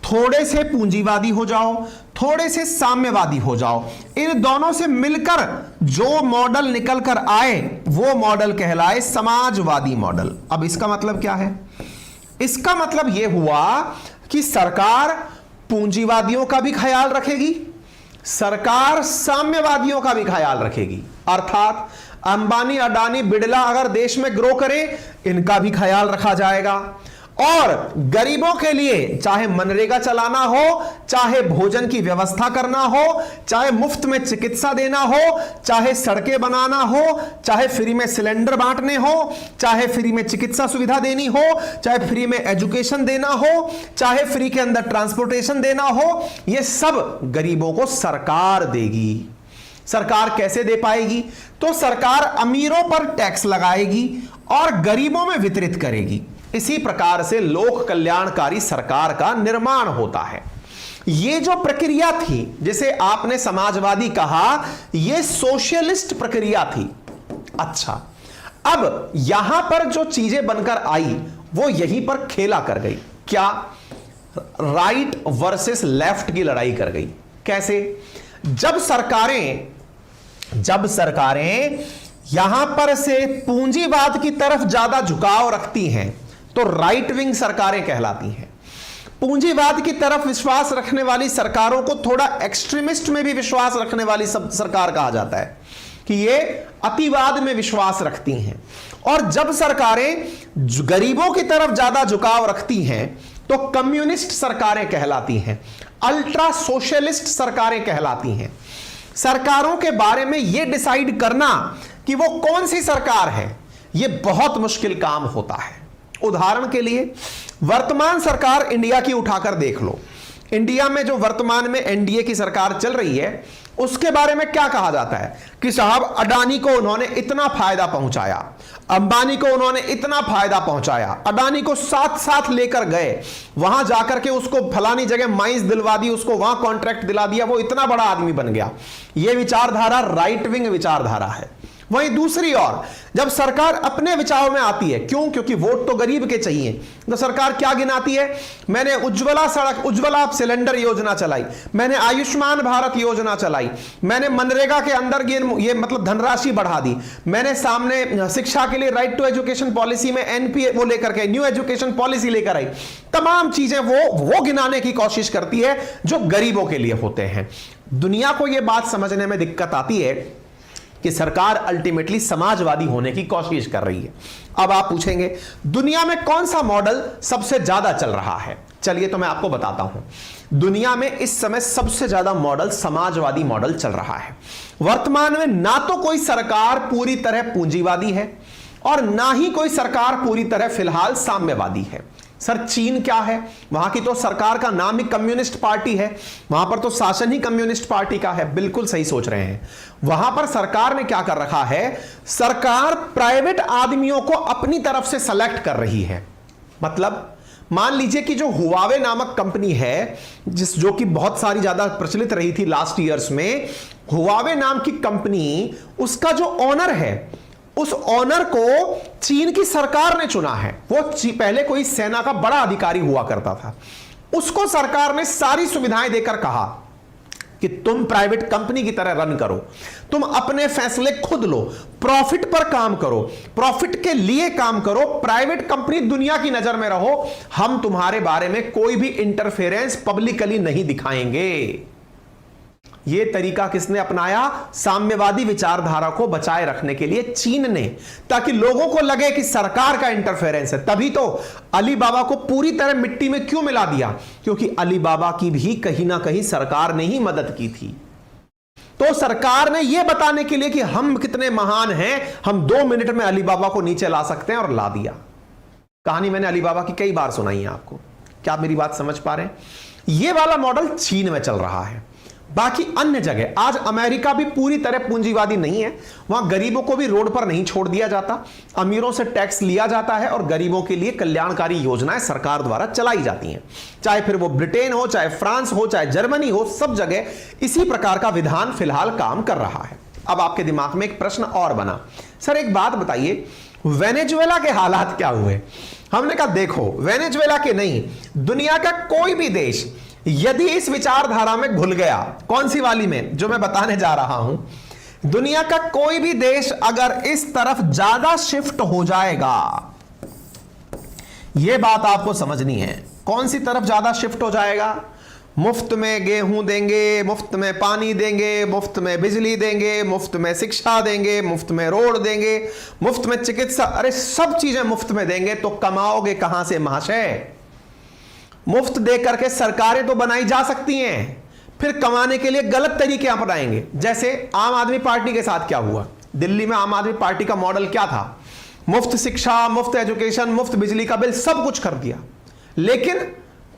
थोड़े से पूंजीवादी हो जाओ, थोड़े से साम्यवादी हो जाओ, इन दोनों से मिलकर जो मॉडल निकल कर आए वो मॉडल कहलाए समाजवादी मॉडल। अब इसका मतलब क्या है? इसका मतलब यह हुआ कि सरकार पूंजीवादियों का भी ख्याल रखेगी, सरकार साम्यवादियों का भी ख्याल रखेगी। अर्थात अंबानी, अडानी, बिड़ला अगर देश में ग्रो करे इनका भी ख्याल रखा जाएगा, और गरीबों के लिए चाहे मनरेगा चलाना हो, चाहे भोजन की व्यवस्था करना हो, चाहे मुफ्त में चिकित्सा देना हो, चाहे सड़कें बनाना हो, चाहे फ्री में सिलेंडर बांटने हो, चाहे फ्री में चिकित्सा सुविधा देनी हो, चाहे फ्री में एजुकेशन देना हो, चाहे फ्री के अंदर ट्रांसपोर्टेशन देना हो, यह सब गरीबों को सरकार देगी। सरकार कैसे दे पाएगी? तो सरकार अमीरों पर टैक्स लगाएगी और गरीबों में वितरित करेगी। इसी प्रकार से लोक कल्याणकारी सरकार का निर्माण होता है। यह जो प्रक्रिया थी जिसे आपने समाजवादी कहा, यह सोशलिस्ट प्रक्रिया थी। अच्छा, अब यहां पर जो चीजें बनकर आई वो यहीं पर खेला कर गई। क्या? राइट वर्सेस लेफ्ट की लड़ाई कर गई। कैसे? जब सरकारें यहां पर से पूंजीवाद की तरफ ज्यादा झुकाव रखती हैं तो राइट विंग सरकारें कहलाती हैं। पूंजीवाद की तरफ विश्वास रखने वाली सरकारों को थोड़ा एक्सट्रीमिस्ट में भी विश्वास रखने वाली सरकार कहा जाता है कि ये अतिवाद में विश्वास रखती हैं। और जब सरकारें गरीबों की तरफ ज्यादा झुकाव रखती हैं तो कम्युनिस्ट सरकारें कहलाती हैं, अल्ट्रा सोशलिस्ट सरकारें कहलाती हैं। सरकारों के बारे में यह डिसाइड करना कि वो कौन सी सरकार है, यह बहुत मुश्किल काम होता है। उदाहरण के लिए वर्तमान सरकार इंडिया की उठाकर देख लो। इंडिया में जो वर्तमान में एनडीए की सरकार चल रही है उसके बारे में क्या कहा जाता है कि साहब अडानी को उन्होंने इतना फायदा पहुंचाया, अंबानी को उन्होंने इतना फायदा पहुंचाया, अडानी को साथ साथ लेकर गए, वहां जाकर के उसको फलानी जगह माइंस दिलवा दी, उसको वहां कॉन्ट्रैक्ट दिला दिया, वो इतना बड़ा आदमी बन गया। यह विचारधारा राइट विंग विचारधारा है। वहीं दूसरी ओर जब सरकार अपने विचारों में आती है, क्यों? क्योंकि वोट तो गरीब के चाहिए, तो सरकार क्या गिनाती है? मैंने उज्ज्वला सिलेंडर योजना चलाई, मैंने आयुष्मान भारत योजना चलाई, मैंने मनरेगा के अंदर ये मतलब धनराशि बढ़ा दी, मैंने सामने शिक्षा के लिए राइट टू एजुकेशन पॉलिसी में एनपीए वो लेकर के न्यू एजुकेशन पॉलिसी लेकर आई। तमाम चीजें वो गिनाने की कोशिश करती है जो गरीबों के लिए होते हैं। दुनिया को यह बात समझने में दिक्कत आती है कि सरकार अल्टीमेटली समाजवादी होने की कोशिश कर रही है। अब आप पूछेंगे दुनिया में कौन सा मॉडल सबसे ज्यादा चल रहा है? चलिए तो मैं आपको बताता हूं। दुनिया में इस समय सबसे ज्यादा मॉडल समाजवादी मॉडल चल रहा है। वर्तमान में ना तो कोई सरकार पूरी तरह पूंजीवादी है और ना ही कोई सरकार पूरी तरह फिलहाल साम्यवादी है। सर चीन क्या है? वहां की तो सरकार का नाम ही कम्युनिस्ट पार्टी है, वहां पर तो शासन ही कम्युनिस्ट पार्टी का है। बिल्कुल सही सोच रहे हैं। वहां पर सरकार ने क्या कर रखा है? सरकार प्राइवेट आदमियों को अपनी तरफ से सेलेक्ट कर रही है। मतलब मान लीजिए कि जो हुआवे नामक कंपनी है जो कि बहुत सारी ज्यादा प्रचलित रही थी लास्ट ईयर्स में, हुआवे नाम की कंपनी, उसका जो ऑनर है उस ऑनर को चीन की सरकार ने चुना है। वो पहले कोई सेना का बड़ा अधिकारी हुआ करता था, उसको सरकार ने सारी सुविधाएं देकर कहा कि तुम प्राइवेट कंपनी की तरह रन करो, तुम अपने फैसले खुद लो, प्रॉफिट पर काम करो, प्रॉफिट के लिए काम करो, प्राइवेट कंपनी दुनिया की नजर में रहो, हम तुम्हारे बारे में कोई भी इंटरफेरेंस पब्लिकली नहीं दिखाएंगे। यह तरीका किसने अपनाया? साम्यवादी विचारधारा को बचाए रखने के लिए चीन ने, ताकि लोगों को लगे कि सरकार का इंटरफेरेंस है। तभी तो अली बाबा को पूरी तरह मिट्टी में क्यों मिला दिया? क्योंकि अली बाबा की भी कहीं ना कहीं सरकार ने ही मदद की थी। तो सरकार ने यह बताने के लिए कि हम कितने महान हैं, हम 2 मिनट में अली बाबा को नीचे ला सकते हैं, और ला दिया। कहानी मैंने अली बाबा की कई बार सुनाई है आपको। क्या आप मेरी बात समझ पा रहे हैं? यह वाला मॉडल चीन में चल रहा है। बाकी अन्य जगह, आज अमेरिका भी पूरी तरह पूंजीवादी नहीं है, वहां गरीबों को भी रोड पर नहीं छोड़ दिया जाता, अमीरों से टैक्स लिया जाता है और गरीबों के लिए कल्याणकारी योजनाएं सरकार द्वारा चलाई जाती हैं। चाहे फिर वो ब्रिटेन हो, चाहे फ्रांस हो, चाहे जर्मनी हो, सब जगह इसी प्रकार का विधान फिलहाल काम कर रहा है। अब आपके दिमाग में एक प्रश्न और बना, सर एक बात बताइए, वेनेजुएला के हालात क्या हुए? हमने कहा देखो, वेनेजुएला के नहीं, दुनिया का कोई भी देश यदि इस विचारधारा में घुल गया, कौन सी वाली में, जो मैं बताने जा रहा हूं, दुनिया का कोई भी देश अगर इस तरफ ज्यादा शिफ्ट हो जाएगा, यह बात आपको समझनी है, कौन सी तरफ ज्यादा शिफ्ट हो जाएगा? मुफ्त में गेहूं देंगे, मुफ्त में पानी देंगे, मुफ्त में बिजली देंगे, मुफ्त में शिक्षा देंगे, मुफ्त में रोड देंगे, मुफ्त में चिकित्सा, अरे सब चीजें मुफ्त में देंगे तो कमाओगे कहां से महाशय? मुफ्त दे करके सरकारें तो बनाई जा सकती हैं, फिर कमाने के लिए गलत तरीके अपनाएंगे। जैसे आम आदमी पार्टी के साथ क्या हुआ? दिल्ली में आम आदमी पार्टी का मॉडल क्या था? मुफ्त शिक्षा, मुफ्त एजुकेशन, मुफ्त बिजली का बिल, सब कुछ कर दिया, लेकिन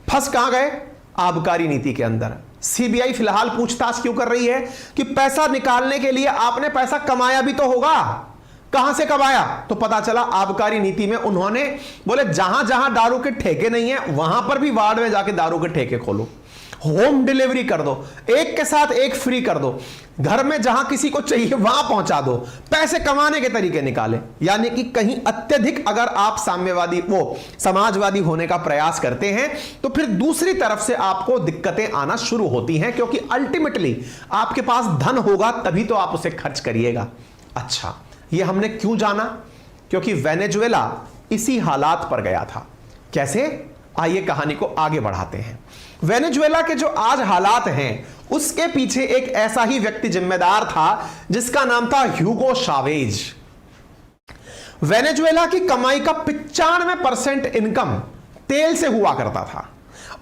फंस कहां गए? आबकारी नीति के अंदर। सीबीआई फिलहाल पूछताछ क्यों कर रही है कि पैसा निकालने के लिए आपने पैसा कमाया भी तो होगा, कहां से कमाया? तो पता चला आबकारी नीति में उन्होंने बोले जहां जहां दारू के ठेके नहीं है वहां पर भी वार्ड में जाके दारू के ठेके खोलो, होम डिलीवरी कर दो, एक के साथ एक फ्री कर दो, घर में जहां किसी को चाहिए वहां पहुंचा दो, पैसे कमाने के तरीके निकाले। यानी कि कहीं अत्यधिक अगर आप साम्यवादी वो समाजवादी होने का प्रयास करते हैं तो फिर दूसरी तरफ से आपको दिक्कतें आना शुरू होती हैं, क्योंकि अल्टीमेटली आपके पास धन होगा तभी तो आप उसे खर्च करिएगा। अच्छा, ये हमने क्यों जाना? क्योंकि वेनेजुएला इसी हालात पर गया था। कैसे? आइए कहानी को आगे बढ़ाते हैं। वेनेजुएला के जो आज हालात हैं उसके पीछे एक ऐसा ही व्यक्ति जिम्मेदार था जिसका नाम था ह्यूगो शावेज। वेनेजुएला की कमाई का 95% इनकम तेल से हुआ करता था,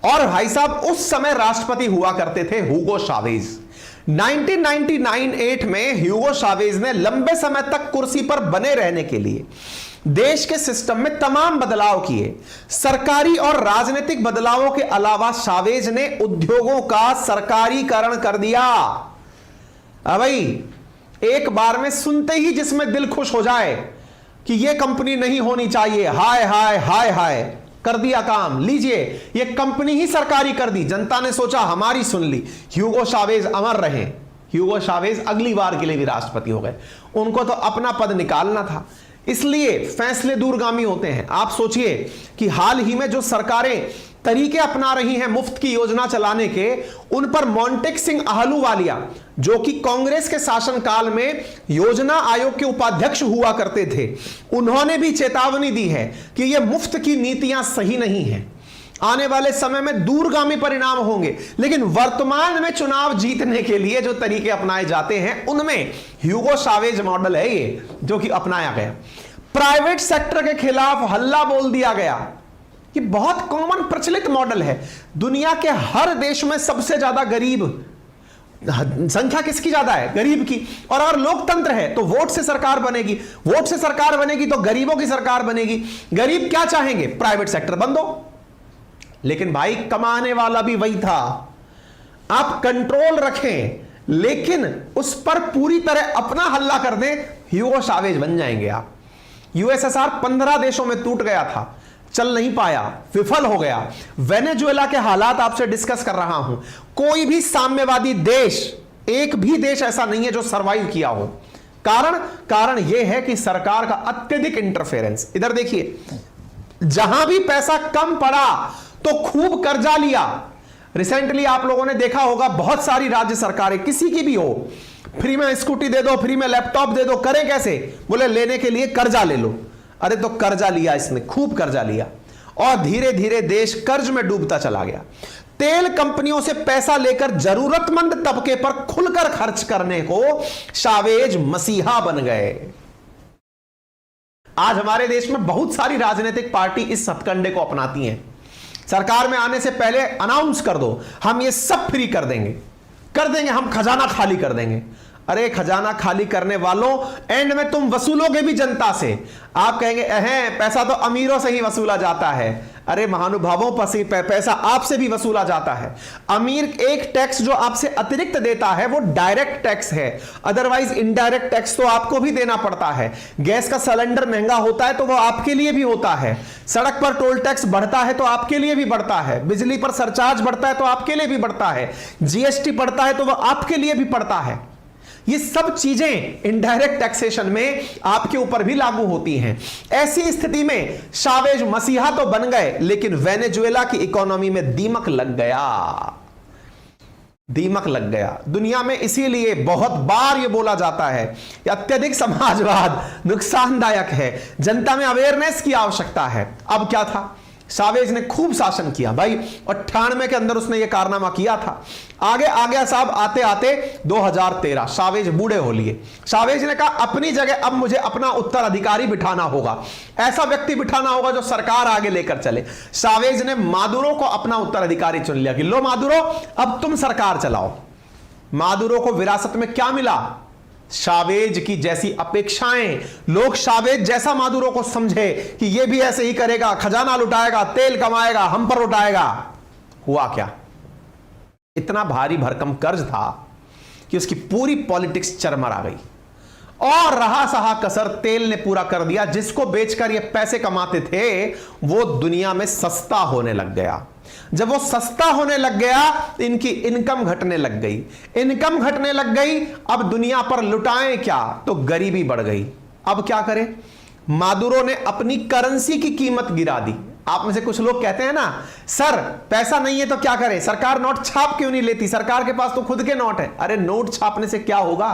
और भाई साहब उस समय राष्ट्रपति हुआ करते थे ह्यूगो शावेज। 1999 में ह्यूगो शावेज ने लंबे समय तक कुर्सी पर बने रहने के लिए देश के सिस्टम में तमाम बदलाव किए। सरकारी और राजनीतिक बदलावों के अलावा शावेज ने उद्योगों का सरकारीकरण कर दिया। अब भाई एक बार में सुनते ही जिसमें दिल खुश हो जाए कि यह कंपनी नहीं होनी चाहिए, हाय हाय हाय हाय, कर दिया काम। लीजिए, ये कंपनी ही सरकारी कर दी, जनता ने सोचा हमारी सुन ली, ह्यूगो शावेज अमर रहे। ह्यूगो शावेज अगली बार के लिए भी राष्ट्रपति हो गए, उनको तो अपना पद निकालना था, इसलिए फैसले दूरगामी होते हैं। आप सोचिए कि हाल ही में जो सरकारें तरीके अपना रही हैं मुफ्त की योजना चलाने के, उन पर मोंटेक सिंह अहलूवालिया, जो कि कांग्रेस के शासनकाल में योजना आयोग के उपाध्यक्ष हुआ करते थे, उन्होंने भी चेतावनी दी है कि यह मुफ्त की नीतियां सही नहीं हैं, आने वाले समय में दूरगामी परिणाम होंगे। लेकिन वर्तमान में चुनाव जीतने के लिए जो तरीके अपनाए जाते हैं उनमें ह्यूगो शावेज मॉडल है ये, जो कि अपनाया गया। प्राइवेट सेक्टर के खिलाफ हल्ला बोल दिया गया, कि बहुत कॉमन प्रचलित मॉडल है। दुनिया के हर देश में सबसे ज्यादा गरीब संख्या किसकी ज्यादा है? गरीब की। और अगर लोकतंत्र है तो वोट से सरकार बनेगी, वोट से सरकार बनेगी तो गरीबों की सरकार बनेगी। गरीब क्या चाहेंगे? प्राइवेट सेक्टर बंद हो। लेकिन भाई कमाने वाला भी वही था, आप कंट्रोल रखें लेकिन उस पर पूरी तरह अपना हल्ला कर दें, ह्यूगो शावेज बन जाएंगे आप। यूएसएसआर 15 देशों में टूट गया था, चल नहीं पाया, विफल हो गया। वेनेजुएला के हालात आपसे डिस्कस कर रहा हूं। कोई भी साम्यवादी देश, एक भी देश ऐसा नहीं है जो सरवाइव किया हो। कारण यह है कि सरकार का अत्यधिक इंटरफेरेंस। इधर देखिए, जहां भी पैसा कम पड़ा तो खूब कर्जा लिया, रिसेंटली आप लोगों ने देखा होगा बहुत सारी राज्य सरकारें, किसी की भी हो, फ्री में स्कूटी दे दो, फ्री में लैपटॉप दे दो। करें कैसे? बोले लेने के लिए कर्जा ले लो। अरे तो कर्जा लिया, इसने खूब कर्जा लिया और धीरे धीरे देश कर्ज में डूबता चला गया। तेल कंपनियों से पैसा लेकर जरूरतमंद तबके पर खुलकर खर्च करने को शावेज मसीहा बन गए। आज हमारे देश में बहुत सारी राजनीतिक पार्टी इस हथकंडे को अपनाती हैं। सरकार में आने से पहले अनाउंस कर दो, हम ये सब फ्री कर देंगे, हम खजाना खाली कर देंगे। अरे खजाना खाली करने वालों, एंड में तुम वसूलोगे भी जनता से। आप कहेंगे पैसा तो अमीरों से ही वसूला जाता है। अरे महानुभावों, पैसा आपसे भी वसूला जाता है। अमीर एक टैक्स जो आपसे अतिरिक्त देता है वो डायरेक्ट टैक्स है, अदरवाइज इनडायरेक्ट टैक्स तो आपको भी देना पड़ता है। गैस का सिलेंडर महंगा होता है तो वो आपके लिए भी होता है। सड़क पर टोल टैक्स बढ़ता है तो आपके लिए भी बढ़ता है। बिजली पर सरचार्ज बढ़ता है तो आपके लिए भी बढ़ता है। जीएसटी बढ़ता है तो वो आपके लिए भी पड़ता है। ये सब चीजें इनडायरेक्ट टैक्सेशन में आपके ऊपर भी लागू होती हैं। ऐसी स्थिति में शावेज मसीहा तो बन गए, लेकिन वेनेजुएला की इकोनॉमी में दीमक लग गया। दुनिया में इसीलिए बहुत बार यह बोला जाता है कि अत्यधिक समाजवाद नुकसानदायक है, जनता में अवेयरनेस की आवश्यकता है। अब क्या था, शावेज ने खूब शासन किया भाई, 98 के अंदर उसने यह कारनामा किया था। आगे आ गया साहब, आते आते 2013 शावेज बूढ़े हो लिए। शावेज ने कहा अपनी जगह अब मुझे अपना उत्तराधिकारी बिठाना होगा, ऐसा व्यक्ति बिठाना होगा जो सरकार आगे लेकर चले। शावेज ने मादुरो को अपना उत्तराधिकारी चुन लिया कि लो मादुरो, अब तुम सरकार चलाओ। मादुरो को विरासत में क्या मिला? शावेज की जैसी अपेक्षाएं। लोग शावेज जैसा मादुरो को समझे कि यह भी ऐसे ही करेगा, खजाना लुटाएगा, तेल कमाएगा, हम पर लुटाएगा। हुआ क्या? इतना भारी भरकम कर्ज था कि उसकी पूरी पॉलिटिक्स चरमरा गई और रहा सहा कसर तेल ने पूरा कर दिया। जिसको बेचकर ये पैसे कमाते थे वो दुनिया में सस्ता होने लग गया। जब वो सस्ता होने लग गया, इनकी इनकम घटने लग गई। अब दुनिया पर लुटाएं क्या, तो गरीबी बढ़ गई। अब क्या करें? मादुरो ने अपनी करेंसी की कीमत गिरा दी। आप में से कुछ लोग कहते हैं ना, सर पैसा नहीं है तो क्या करें, सरकार नोट छाप क्यों नहीं लेती, सरकार के पास तो खुद के नोट है। अरे नोट छापने से क्या होगा?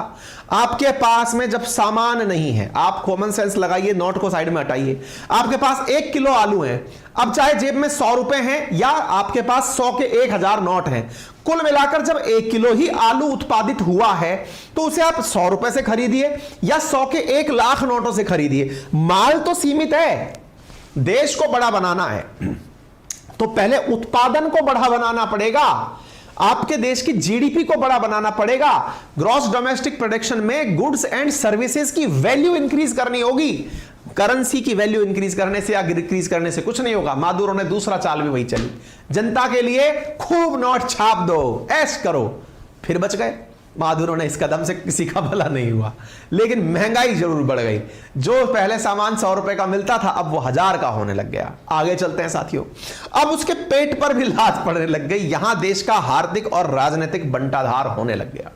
आपके पास में जब सामान नहीं है, आप कॉमन सेंस लगाइए, नोट को साइड में हटाइए। आपके पास 1 किलो आलू है, अब चाहे जेब में 100 रुपए हैं या आपके पास 100 के 1000 नोट हैं, कुल मिलाकर जब 1 किलो ही आलू उत्पादित हुआ है तो उसे आप 100 रुपए से खरीदिए या 100 के 1 लाख नोटों से खरीदिए। माल तो सीमित है, देश को बड़ा बनाना है तो पहले उत्पादन को बड़ा बनाना पड़ेगा, आपके देश की जीडीपी को बड़ा बनाना पड़ेगा। ग्रॉस डोमेस्टिक प्रोडक्शन में गुड्स एंड सर्विसेज की वैल्यू इंक्रीज करनी होगी। करेंसी की वैल्यू इंक्रीज करने से या डिक्रीज करने से कुछ नहीं होगा। मादुरो ने दूसरा चाल भी वही चली, जनता के लिए खूब नोट छाप दो, ऐश करो। फिर बच गए। मादुरो ने इस कदम से किसी का भला नहीं हुआ, लेकिन महंगाई जरूर बढ़ गई। जो पहले सामान 100 रुपए का मिलता था अब वो 1000 का होने लग गया। आगे चलते हैं साथियों, अब उसके पेट पर भी लात पड़ने लग गई। यहां देश का आर्थिक और राजनीतिक बंटाधार होने लग गया।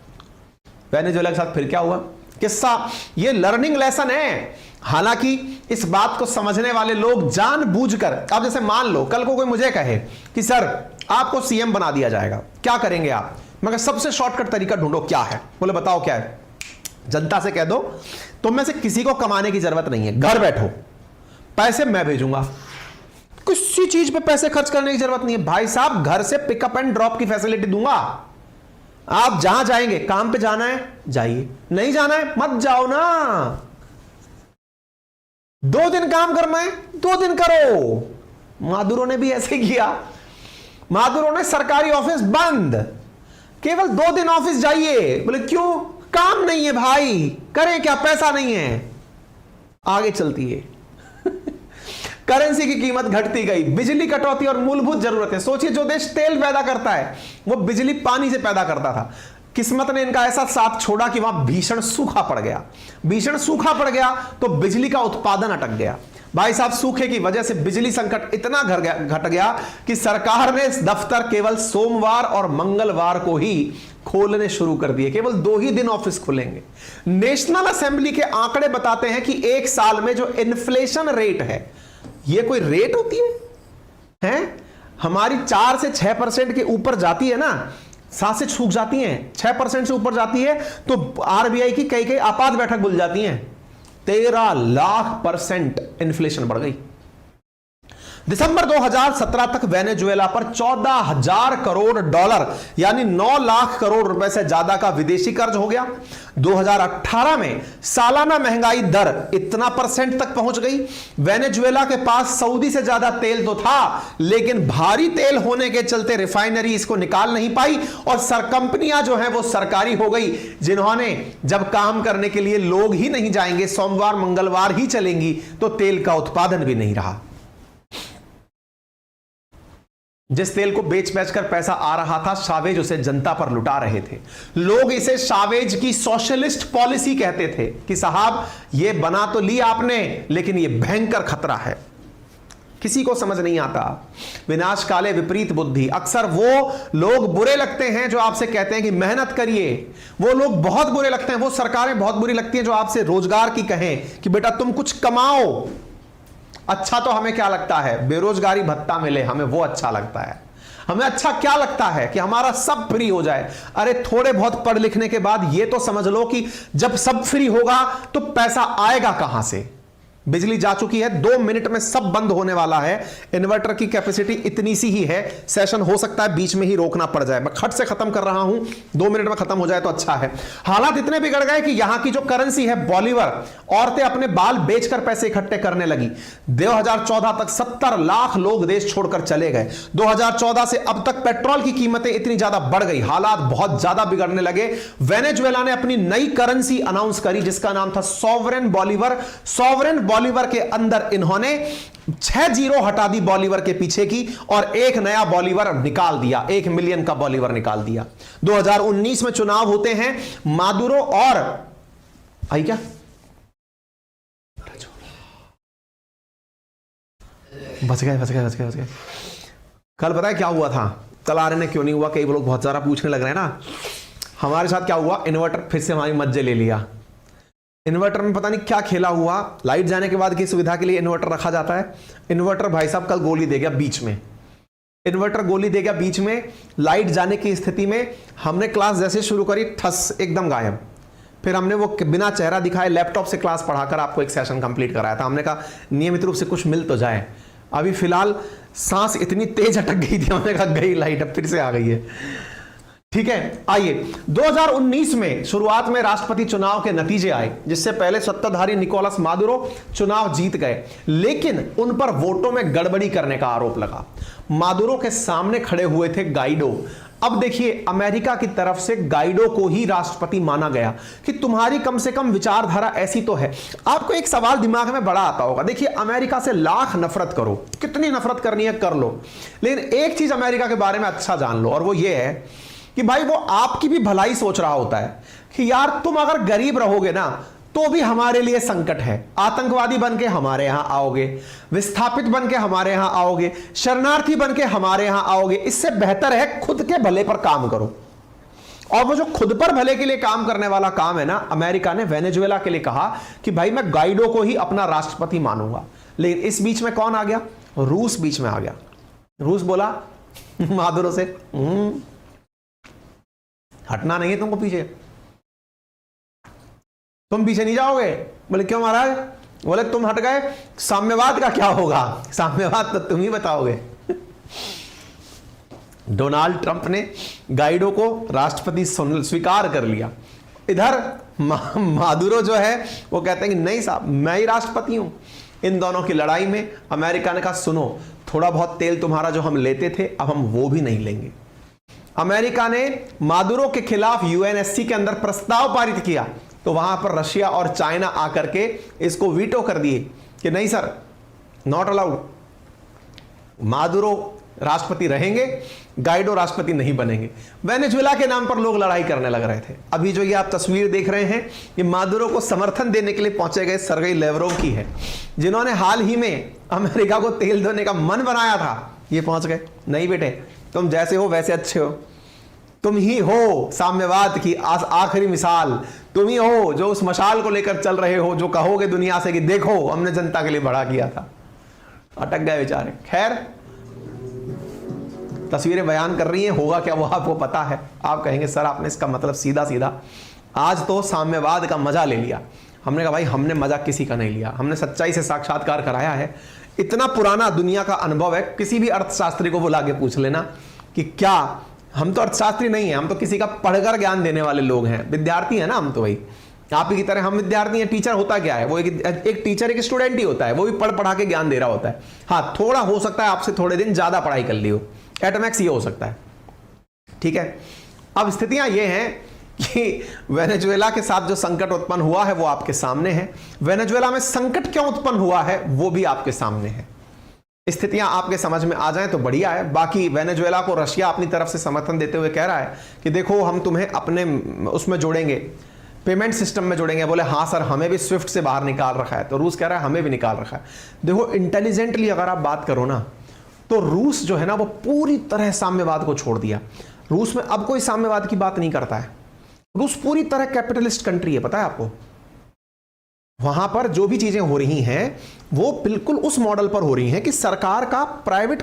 वेनेजुएला के साथ फिर क्या हुआ किस्सा, ये लर्निंग लेसन है। हालांकि इस बात को समझने वाले लोग जानबूझकर, अब जैसे मान लो कल को कोई मुझे कहे कि सर आपको सीएम बना दिया जाएगा, क्या करेंगे आप? मगर सबसे शॉर्टकट तरीका ढूंढो, क्या है? बोले बताओ क्या है? जनता से कह दो तुम में से किसी को कमाने की जरूरत नहीं है, घर बैठो, पैसे मैं भेजूंगा, किसी चीज पे पैसे खर्च करने की जरूरत नहीं है। भाई साहब घर से पिकअप एंड ड्रॉप की फैसिलिटी दूंगा। आप जहां जाएंगे, काम पे जाना है जाइए, नहीं जाना है मत जाओ ना। 2 दिन काम करना है 2 दिन करो। मादुरो ने भी ऐसे किया। मादुरो ने सरकारी ऑफिस बंद, केवल 2 दिन ऑफिस जाइए। बोले क्यों? काम नहीं है भाई, करें क्या, पैसा नहीं है। आगे चलती है करेंसी की कीमत घटती गई, बिजली कटौती और मूलभूत जरूरतें। सोचिए जो देश तेल पैदा करता है वो बिजली पानी से पैदा करता था। किस्मत ने इनका ऐसा साथ छोड़ा कि वहां भीषण सूखा पड़ गया। भीषण सूखा पड़ गया तो बिजली का उत्पादन अटक गया। भाई साहब सूखे की वजह से बिजली संकट इतना घट गया कि सरकार ने दफ्तर केवल सोमवार और मंगलवार को ही खोलने शुरू कर दिए। केवल 2 ही दिन ऑफिस खुलेंगे। नेशनल असेंबली के आंकड़े बताते हैं कि 1 साल में जो इन्फ्लेशन रेट है, ये कोई रेट होती है? हमारी 4 से 6% के ऊपर जाती है ना, 7 से छूट जाती हैं, 6% से ऊपर जाती है तो आरबीआई की कई कई आपात बैठक बुल जाती हैं। 13 लाख% इन्फ्लेशन बढ़ गई। दिसंबर 2017 तक वेनेजुएला पर 14,000 करोड़ डॉलर यानी 9 लाख करोड़ रुपए से ज्यादा का विदेशी कर्ज हो गया। 2018 में सालाना महंगाई दर इतना % तक पहुंच गई। वेनेजुएला के पास सऊदी से ज्यादा तेल तो था, लेकिन भारी तेल होने के चलते रिफाइनरी इसको निकाल नहीं पाई और कंपनियां जो है वो सरकारी हो गई, जिन्होंने जब काम करने के लिए लोग ही नहीं जाएंगे, सोमवार मंगलवार ही चलेंगी, तो तेल का उत्पादन भी नहीं रहा। जिस तेल को बेच बेच कर पैसा आ रहा था, शावेज उसे जनता पर लुटा रहे थे। लोग इसे शावेज की सोशलिस्ट पॉलिसी कहते थे कि साहब ये बना तो ली आपने, लेकिन ये भयंकर खतरा है। किसी को समझ नहीं आता। विनाश काले विपरीत बुद्धि। अक्सर वो लोग बुरे लगते हैं जो आपसे कहते हैं कि मेहनत करिए, वो लोग बहुत बुरे लगते हैं, वो सरकारें बहुत बुरी लगती हैं जो आपसे रोजगार की कहें कि बेटा तुम कुछ कमाओ। अच्छा तो हमें क्या लगता है, बेरोजगारी भत्ता मिले, हमें वो अच्छा लगता है। हमें अच्छा क्या लगता है कि हमारा सब फ्री हो जाए। अरे थोड़े बहुत पढ़ लिखने के बाद ये तो समझ लो कि जब सब फ्री होगा तो पैसा आएगा कहां से। बिजली जा चुकी है, 2 मिनट में सब बंद होने वाला है। इन्वर्टर की कैपेसिटी इतनी सी ही है, सेशन हो सकता है बीच में ही रोकना पड़ जाए। मैं खट से खत्म कर रहा हूं, 2 मिनट में खत्म हो जाए तो अच्छा है। हालात इतने बिगड़ गए कि यहां की जो करेंसी है बॉलीवर, औरतें अपने बाल बेचकर पैसे इकट्ठे करने लगी। 2014 तक 70 लाख लोग देश छोड़कर चले गए। 2014 से अब तक पेट्रोल की कीमतें इतनी ज्यादा बढ़ गई, हालात बहुत ज्यादा बिगड़ने लगे। वेनेजुएला ने अपनी नई करेंसी अनाउंस करी जिसका नाम था सॉवरेन बॉलीवर। सॉवरेन बॉलीवर के अंदर इन्होंने 6 जीरो हटा दी बॉलीवर के पीछे की और एक नया बॉलीवर निकाल दिया, 1 मिलियन का बॉलीवर निकाल दिया। 2019 में चुनाव होते हैं। मादुरो और आई क्या बच गए। कल पता है क्या हुआ था, कल आ रहे ने क्यों नहीं हुआ, कई लोग बहुत सारा पूछने लग रहे हैं ना। हमारे साथ क्या हुआ, इन्वर्टर फिर से हमारी मज्जे ले लिया। इन्वर्टर में पता नहीं क्या खेला हुआ, लाइट जाने के बाद की सुविधा के लिए इन्वर्टर रखा जाता है। इन्वर्टर भाई साहब कल गोली दे गया बीच में। इन्वर्टर गोली दे गया बीच में, लाइट जाने की स्थिति में हमने क्लास जैसे शुरू करी, ठस एकदम गायब। फिर हमने वो बिना चेहरा दिखाए लैपटॉप से क्लास पढ़ाकर आपको एक सेशन कंप्लीट कराया था। हमने कहा नियमित रूप से कुछ मिल तो जाए। अभी फिलहाल सांस इतनी तेज अटक गई थी, हमने कहा गई लाइट, अब फिर से आ गई है। ठीक है, आइए 2019 में शुरुआत में राष्ट्रपति चुनाव के नतीजे आए, जिससे पहले सत्ताधारी निकोलस मादुरो चुनाव जीत गए, लेकिन उन पर वोटों में गड़बड़ी करने का आरोप लगा। मादुरो के सामने खड़े हुए थे गाइडो। अब देखिए, अमेरिका की तरफ से गाइडो को ही राष्ट्रपति माना गया कि तुम्हारी कम से कम विचारधारा ऐसी तो है। आपको एक सवाल दिमाग में बड़ा आता होगा, देखिए अमेरिका से लाख नफरत करो, कितनी नफरत करनी है कर लो, लेकिन एक चीज अमेरिका के बारे में अच्छा जान लो, और वो ये है कि भाई वो आपकी भी भलाई सोच रहा होता है कि यार तुम अगर गरीब रहोगे ना तो भी हमारे लिए संकट है। आतंकवादी बन के हमारे यहां आओगे, विस्थापित बन के हमारे यहां आओगे, शरणार्थी बन के हमारे यहां आओगे, इससे बेहतर है खुद के भले पर काम करो। और वो जो खुद पर भले के लिए काम करने वाला काम है ना, अमेरिका ने वेनेजुएला के लिए कहा कि भाई मैं गाइडो को ही अपना राष्ट्रपति मानूंगा। लेकिन इस बीच में कौन आ गया, रूस बीच में आ गया। रूस बोला मादुरो से हटना नहीं है तुमको पीछे, तुम पीछे नहीं जाओगे। बोले क्यों महाराज, बोले तुम हट गए साम्यवाद का क्या होगा, साम्यवाद तो तुम ही बताओगे। डोनाल्ड ट्रंप ने गाइडो को राष्ट्रपति स्वीकार कर लिया। इधर मादुरो जो है वो कहते हैं कि नहीं साहब मैं ही राष्ट्रपति हूं। इन दोनों की लड़ाई में अमेरिका ने कहा सुनो, थोड़ा बहुत तेल तुम्हारा जो हम लेते थे अब हम वो भी नहीं लेंगे। अमेरिका ने मादुरो के खिलाफ यूएनएससी के अंदर प्रस्ताव पारित किया तो वहां पर रशिया और चाइना आकर के इसको वीटो कर दिए कि नहीं सर, नॉट अलाउड। मादुरो राष्ट्रपति रहेंगे, गाइडो राष्ट्रपति नहीं बनेंगे। वेनेजुएला के नाम पर लोग लड़ाई करने लग रहे थे। अभी जो ये आप तस्वीर देख रहे हैं ये मादुरो को समर्थन देने के लिए पहुंचे गए सरगई लेवरोव की है, जिन्होंने हाल ही में अमेरिका को तेल देने का मन बनाया था। ये पहुंच गए, नहीं बेटे तुम जैसे हो वैसे अच्छे हो, तुम ही हो साम्यवाद की आखिरी मिसाल, तुम ही हो जो उस मशाल को लेकर चल रहे हो, जो कहोगे दुनिया से कि देखो हमने जनता के लिए बड़ा किया था। अटक गए बेचारे। खैर तस्वीरें बयान कर रही हैं, होगा क्या वो आपको पता है? आप कहेंगे सर आपने इसका मतलब सीधा सीधा आज तो साम्यवाद का मजा ले लिया। हमने कहा भाई हमने मजा किसी का नहीं लिया, हमने सच्चाई से साक्षात्कार कराया है। इतना पुराना दुनिया का अनुभव है, किसी भी अर्थशास्त्री को बुला के पूछ लेना कि क्या, हम तो अर्थशास्त्री नहीं है, हम तो किसी का पढ़कर ज्ञान देने वाले लोग हैं, विद्यार्थी है ना हम तो भाई, आप ही की तरह हम विद्यार्थी हैं। टीचर होता क्या है, वो एक टीचर एक स्टूडेंट ही होता है, वो भी पढ़ पढ़ा के ज्ञान दे रहा होता है। हाँ थोड़ा हो सकता है आपसे थोड़े दिन ज्यादा पढ़ाई कर ली हो, एटमैक्स ये हो सकता है, ठीक है। अब स्थितियां ये हैं कि वेनेजुएला के साथ जो संकट उत्पन्न हुआ है वो आपके सामने है। वेनेजुएला में संकट क्यों उत्पन्न हुआ है वो भी आपके सामने है। स्थितियां आपके समझ में आ जाएं तो बढ़िया है। बाकी वेनेजुएला को रशिया अपनी तरफ से समर्थन देते हुए कह रहा है कि देखो हम तुम्हें अपने उसमें जोड़ेंगे, पेमेंट सिस्टम में जोड़ेंगे। बोले हाँ सर हमें भी स्विफ्ट से बाहर निकाल रखा है, तो रूस कह रहा है हमें भी निकाल रखा है। देखो इंटेलिजेंटली अगर आप बात करो ना तो रूस जो है ना वो पूरी तरह साम्यवाद को छोड़ दिया। रूस में अब कोई साम्यवाद की बात नहीं करता है। रूस पूरी तरह कैपिटलिस्ट कंट्री है, पता है आपको। वहां पर जो भी चीजें हो रही हैं वो बिल्कुल उस मॉडल पर हो रही हैं कि सरकार का प्राइवेट